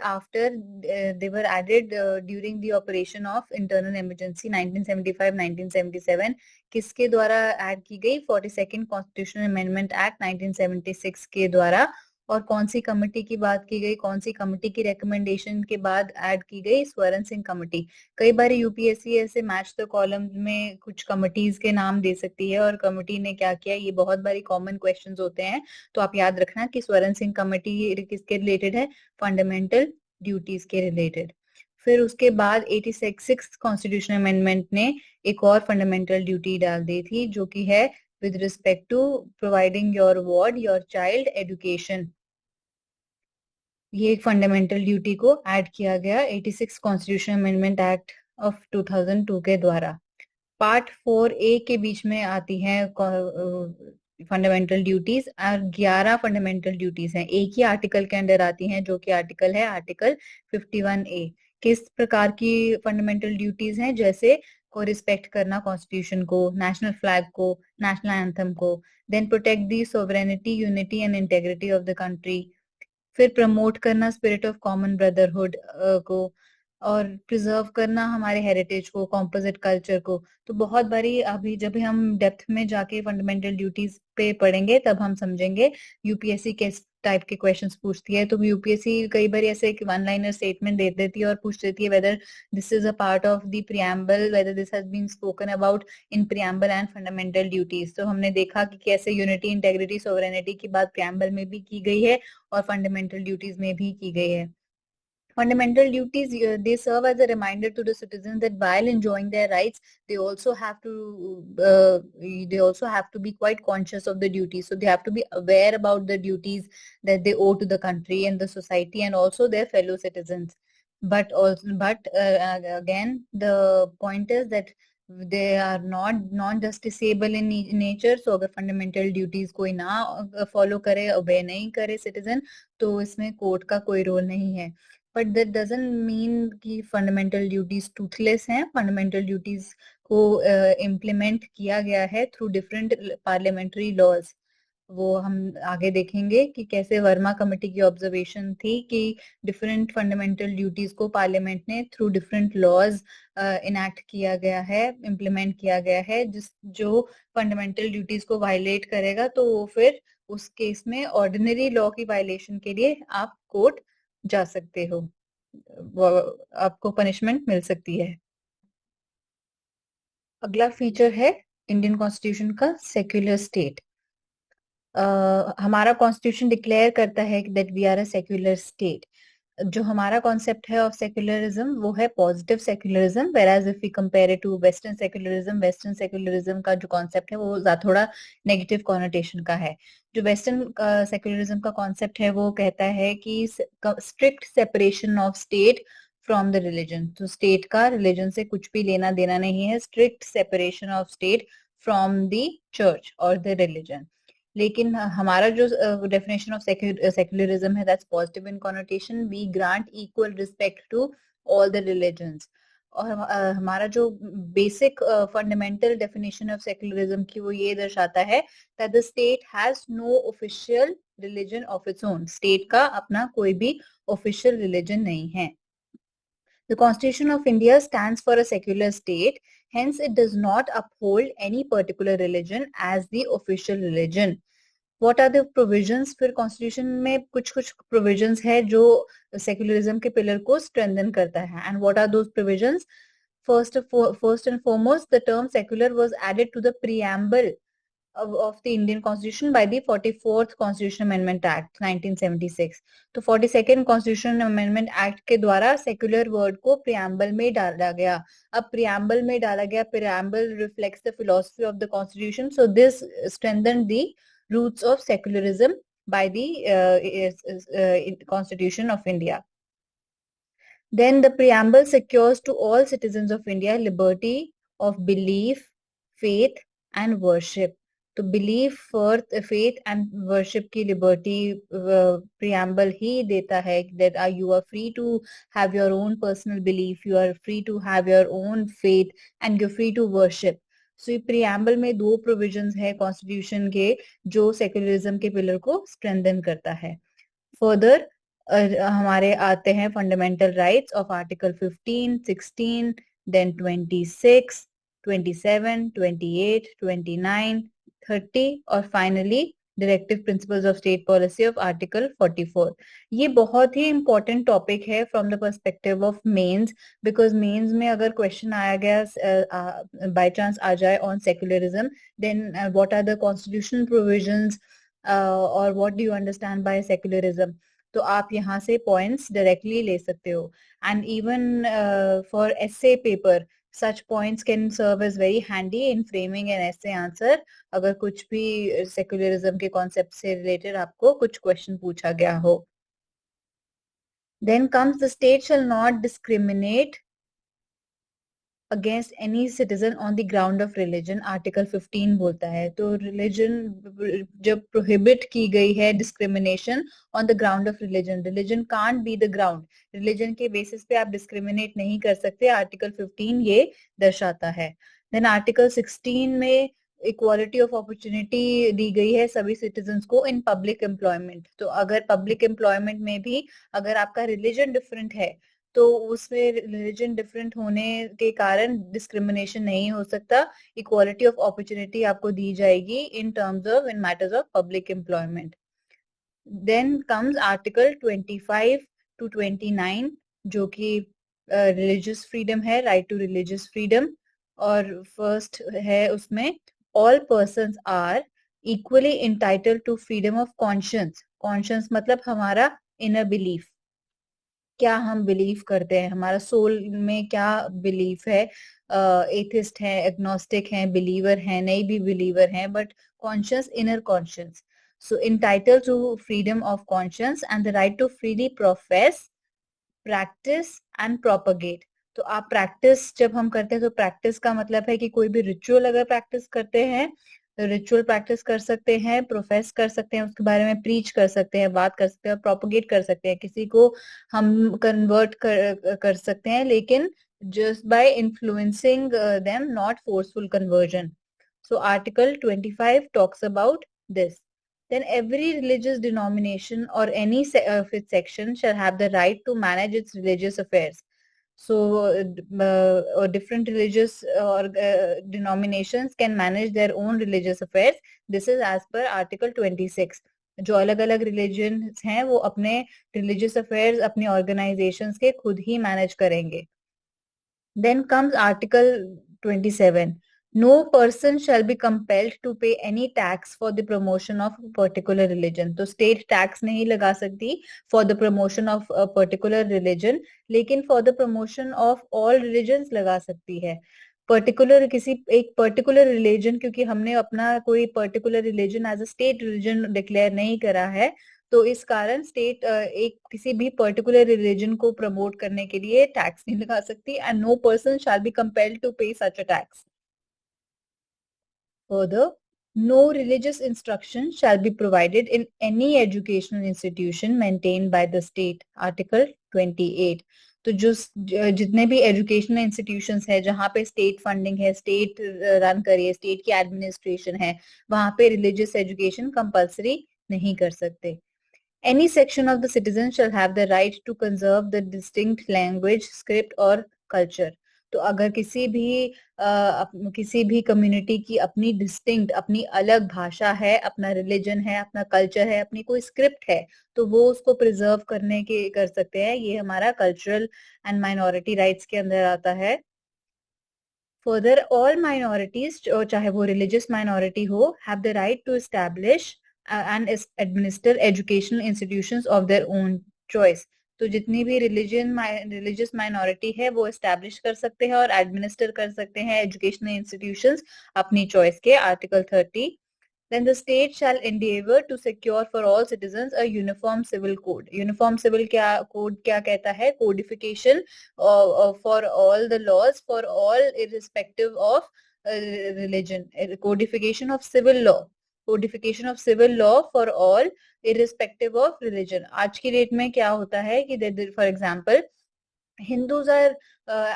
during the operation of internal emergency 1975-1977। किसके द्वारा ऐड की गई, 42nd Constitutional Amendment Act 1976 के द्वारा। और कौन सी कमेटी की बात की गई, कौन सी कमेटी की रिकमेंडेशन के बाद ऐड की गई, स्वर्ण सिंह कमेटी। कई बार यूपीएससी ऐसे मैच द कॉलम में कुछ कमिटीज के नाम दे सकती है, और कमेटी ने क्या किया, ये बहुत बारी कॉमन क्वेश्चंस होते हैं। तो आप याद रखना कि स्वर्ण सिंह कमेटी किसके रिलेटेड है, फंडामेंटल ड्यूटीज के रिलेटेड। फिर उसके बाद 86 कॉन्स्टिट्यूशनल अमेंडमेंट ने एक और फंडामेंटल ड्यूटी डाल दी थी, जो कि है with respect to providing your ward, your child education। ये एक फंडामेंटल ड्यूटी को ऐड किया गया 86 कॉन्स्टिट्यूशन अमेंडमेंट एक्ट ऑफ 2002 के द्वारा। पार्ट 4A के बीच में आती है फंडामेंटल ड्यूटीज, और 11 फंडामेंटल ड्यूटीज हैं, एक ही आर्टिकल के अंदर आती हैं, जो कि आर्टिकल है आर्टिकल 51A। किस प्रकार की फंडामेंटल ड्यूटीज हैं, जैसे को रिस्पेक्ट करना कॉन्स्टिट्यूशन को, नेशनल फ्लैग को, नेशनल एंथम को, then protect the sovereignty, unity and integrity of the country, फिर प्रमोट करना स्पिरिट ऑफ कॉमन ब्रदरहुड को, और प्रिजर्व करना हमारे हेरिटेज को, कॉम्पोजिट कल्चर को। तो बहुत बारी अभी जब हम डेप्थ में जाके फंडामेंटल ड्यूटीज पे पढ़ेंगे तब हम समझेंगे यूपीएससी टाइप के क्वेश्चंस पूछती है। तो यूपीएससी कई बार ऐसे एक वन लाइनर स्टेटमेंट दे देती है और पूछ देती है whether this is a part of the preamble, whether this has been spoken about in preamble and fundamental duties. तो हमने देखा कि कैसे यूनिटी, इंटेग्रिटी, सोवरेनिटी की बात प्रियम्बल में भी की गई है और फंडामेंटल ड्यूटीज में भी की गई है। Fundamental duties, they serve as a reminder to the citizens that while enjoying their rights, they also have to be quite conscious of the duties. So they have to be aware about the duties that they owe to the country and the society and also their fellow citizens. But again, the point is that they are not non-justiciable in nature. So अगर fundamental duties कोई ना follow करे, obey नहीं करे citizen, तो इसमें court का कोई रोल नहीं है। बट दैट डजंट मीन कि फंडामेंटल ड्यूटीज टूथलेस हैं। फंडामेंटल ड्यूटीज को इम्प्लीमेंट किया गया है थ्रू डिफरेंट पार्लियामेंट्री लॉज। वो हम आगे देखेंगे कि कैसे वर्मा कमेटी की ऑब्जर्वेशन थी कि डिफरेंट फंडामेंटल ड्यूटीज को पार्लियामेंट ने थ्रू डिफरेंट लॉज इनैक्ट किया गया है, इम्प्लीमेंट किया गया है। जो फंडामेंटल ड्यूटीज को वायलेट करेगा तो वो फिर उस केस में ऑर्डिनरी लॉ की वायलेशन के लिए आप कोर्ट जा सकते हो, आपको पनिशमेंट मिल सकती है। अगला फीचर है इंडियन कॉन्स्टिट्यूशन का सेक्युलर स्टेट। हमारा कॉन्स्टिट्यूशन डिक्लेयर करता है that we are a secular state. जो हमारा कॉन्सेप्ट है ऑफ सेक्युलरिज्म वो है positive secularism, whereas if we compare it to western secularism का जो कॉन्सेप्ट है वो थोड़ा नेगेटिव कॉनोटेशन का है। जो वेस्टर्न सेक्युलरिज्म का कॉन्सेप्ट है वो कहता है कि strict separation of state from the religion. तो स्टेट का रिलीजन से कुछ भी लेना देना नहीं है, strict separation of state from the church और द रिलीजन। लेकिन हमारा जो डेफिनेशन ऑफ सेक्युलरिज्म है that's positive in connotation, we grant equal respect to all the religions. और हमारा जो basic fundamental definition of secularism की वो ये दर्शाता है that the state has no official religion of its own. State का अपना कोई भी ऑफिशियल रिलीजन नहीं है। The Constitution of India stands for a secular state, hence it does not uphold any particular religion as the official religion. What are the provisions? फिर constitution में कुछ कुछ प्रोविजंस है जो सेक्युलरिज्म के पिलर को स्ट्रेंथन करता है। And what are those provisions? First and foremost, the term secular was added to the preamble of the Indian Constitution by the 44th Constitutional Amendment Act 1976. तो 42nd Constitutional Amendment Act के द्वारा secular word को preamble में डाला गया। अब preamble में डाला गया, preamble reflects the philosophy of the Constitution, so this strengthened the roots of secularism by the Constitution of India. Then the preamble secures to all citizens of India liberty of belief, faith and worship. तो belief, faith and worship की liberty preamble ही देता है that you are free to have your own personal belief, you are free to have your own faith and you free to worship. So ये preamble में दो provisions है constitution के जो सेक्युलरिज्म के पिलर को स्ट्रेंथन करता है। फर्दर हमारे आते हैं fundamental rights of article 15, 16, then 26, 27, 28, 29, 30 और finally directive principles of state policy of article 44। ये बहुत ही इंपॉर्टेंट टॉपिक है from the perspective of mains, because mains में अगर क्वेश्चन आया गया बाय चांस आ जाए on secularism, then what are the constitutional provisions और what do you understand by secularism, तो आप यहाँ से पॉइंट्स डायरेक्टली ले सकते हो। And even for essay paper such points can serve as very handy in framing an essay answer अगर कुछ भी सेक्युलरिज्म के कॉन्सेप्ट से रिलेटेड आपको कुछ क्वेश्चन पूछा गया हो। Then comes the state shall not discriminate against any citizen on the ground of religion, article 15 बोलता है। तो रिलीजन जब प्रोहिबिट की गई है discrimination on the ground of religion, religion can't be the ground, religion के बेसिस पे आप डिस्क्रिमिनेट नहीं कर सकते, आर्टिकल 15 ये दर्शाता है। देन आर्टिकल 16 में इक्वालिटी ऑफ अपॉर्चुनिटी दी गई है सभी सिटीजन्स को इन पब्लिक एम्प्लॉयमेंट। तो अगर पब्लिक एम्प्लॉयमेंट में भी अगर आपका रिलीजन डिफरेंट है तो उसमें रिलीजन डिफरेंट होने के कारण डिस्क्रिमिनेशन नहीं हो सकता, इक्वालिटी ऑफ अपॉर्चुनिटी आपको दी जाएगी in terms of in matters of public employment. Then comes Article 25 to 29 जो कि religious freedom है, right to religious freedom. और first है उसमें all persons are equally entitled to freedom of conscience. Conscience मतलब हमारा inner belief, क्या हम बिलीव करते हैं, हमारा सोल में क्या बिलीफ है. एथिस्ट है, एग्नोस्टिक है, बिलीवर है, नहीं भी बिलीवर है, but conscious, inner conscious. So entitled to freedom of conscious and the right to freely profess, practise and propagate. तो आप प्रैक्टिस जब हम करते हैं तो प्रैक्टिस का मतलब है कि कोई भी रिचुअल अगर प्रैक्टिस करते हैं तो रिचुअल प्रैक्टिस कर सकते हैं, प्रोफेस कर सकते हैं, उसके बारे में प्रीच कर सकते हैं, बात कर सकते हैं, प्रोपगेट कर सकते हैं, किसी को हम कन्वर्ट कर सकते हैं, लेकिन just by influencing them, not forceful conversion. So Article 25 talks about this. Then every religious denomination or any of its section shall have the right to manage its religious affairs. So different religious or denominations can manage their own religious affairs. This is as per Article 26. जो अलग अलग religion हैं वो अपने religious affairs अपनी organisations के खुद ही manage करेंगे. Then comes Article 27. No person shall be compelled to pay any tax for the promotion of a particular religion. तो state tax नहीं लगा सकती for the promotion of a particular religion, लेकिन for the promotion of all religions लगा सकती है. Particular किसी एक पर्टिकुलर रिलीजन, क्योंकि हमने अपना कोई particular religion as a state religion declare नहीं करा है, तो इस कारण स्टेट एक किसी भी पर्टिकुलर रिलीजन को प्रमोट करने के लिए टैक्स नहीं लगा सकती. And no person shall be compelled to pay such a tax. Further, no religious instruction shall be provided in any educational institution maintained by the state. Article 28. तो जो जितने भी एजुकेशनल इंस्टीट्यूशंस है जहाँ पे स्टेट फंडिंग है, state run करिए, state की एडमिनिस्ट्रेशन है, वहां पे रिलीजियस एजुकेशन कंपल्सरी नहीं कर सकते. Any section of the citizens shall have the right to conserve the distinct language, script और culture. तो अगर किसी भी कम्युनिटी की अपनी डिस्टिंक्ट, अपनी अलग भाषा है, अपना रिलीजन है, अपना कल्चर है, अपनी कोई स्क्रिप्ट है, तो वो उसको प्रिजर्व करने के कर सकते हैं. ये हमारा कल्चरल एंड माइनॉरिटी राइट्स के अंदर आता है. फर्दर, ऑल माइनॉरिटीज, चाहे वो रिलीजियस माइनॉरिटी हो, have the right to establish and administer educational institutions of their own choice. तो जितनी भी रिलीजियस माइनॉरिटी है वो एस्टैब्लिश कर सकते हैं और एडमिनिस्टर कर सकते हैं एजुकेशनल इंस्टीट्यूशंस अपनी चॉइस के. Article 30. Then the state shall endeavor to secure for all citizens a uniform civil code. Uniform civil code क्या कहता है? Codification for all the laws for all irrespective of religion. Codification of civil law. Codification of civil law for all irrespective of religion. आज की date में क्या होता है कि for example Hindus are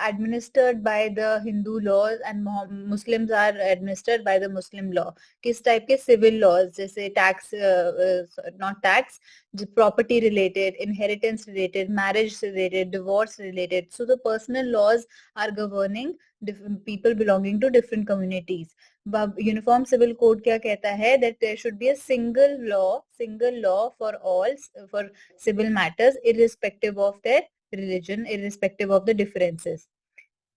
administered by the Hindu laws and Muslims are administered by the Muslim law. किस type के civil laws, जैसे tax, not tax, property related, inheritance related, marriage related, divorce related. So the personal laws are governing different people belonging to different communities. Uniform Civil Code क्या कहता है? That there should be a single law for all, for civil matters, irrespective of their religion, irrespective of the differences.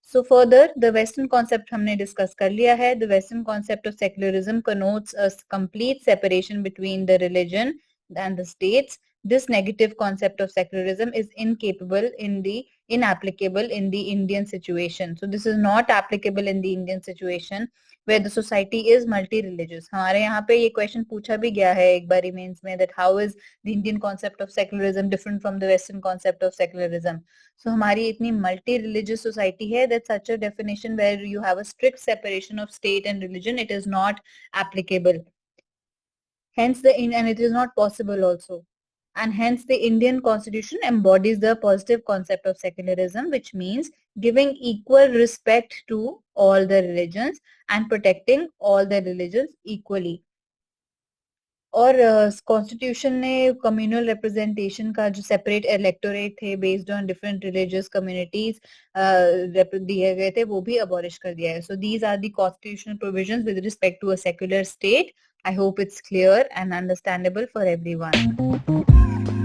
So further, the Western concept हमने discuss कर लिया है. The Western concept of secularism connotes a complete separation between the religion and the states. This negative concept of secularism is inapplicable in the Indian situation. So this is not applicable in the Indian situation where the society is multi-religious. हमारे यहाँ पे ये question पूछा भी गया है एक बारी मेंस में, that how is the Indian concept of secularism different from the Western concept of secularism. So हमारी इतनी multi-religious society है that such a definition where you have a strict separation of state and religion, it is not applicable. Hence and it is not possible also. And hence the Indian constitution embodies the positive concept of secularism, which means giving equal respect to all the religions and protecting all the religions equally. और constitution ने communal representation का जो separate electorate थे based on different religious communities दिए गए थे वो भी अबॉलिश कर दिया है. So these are the constitutional provisions with respect to a secular state I hope it's clear and understandable for everyone.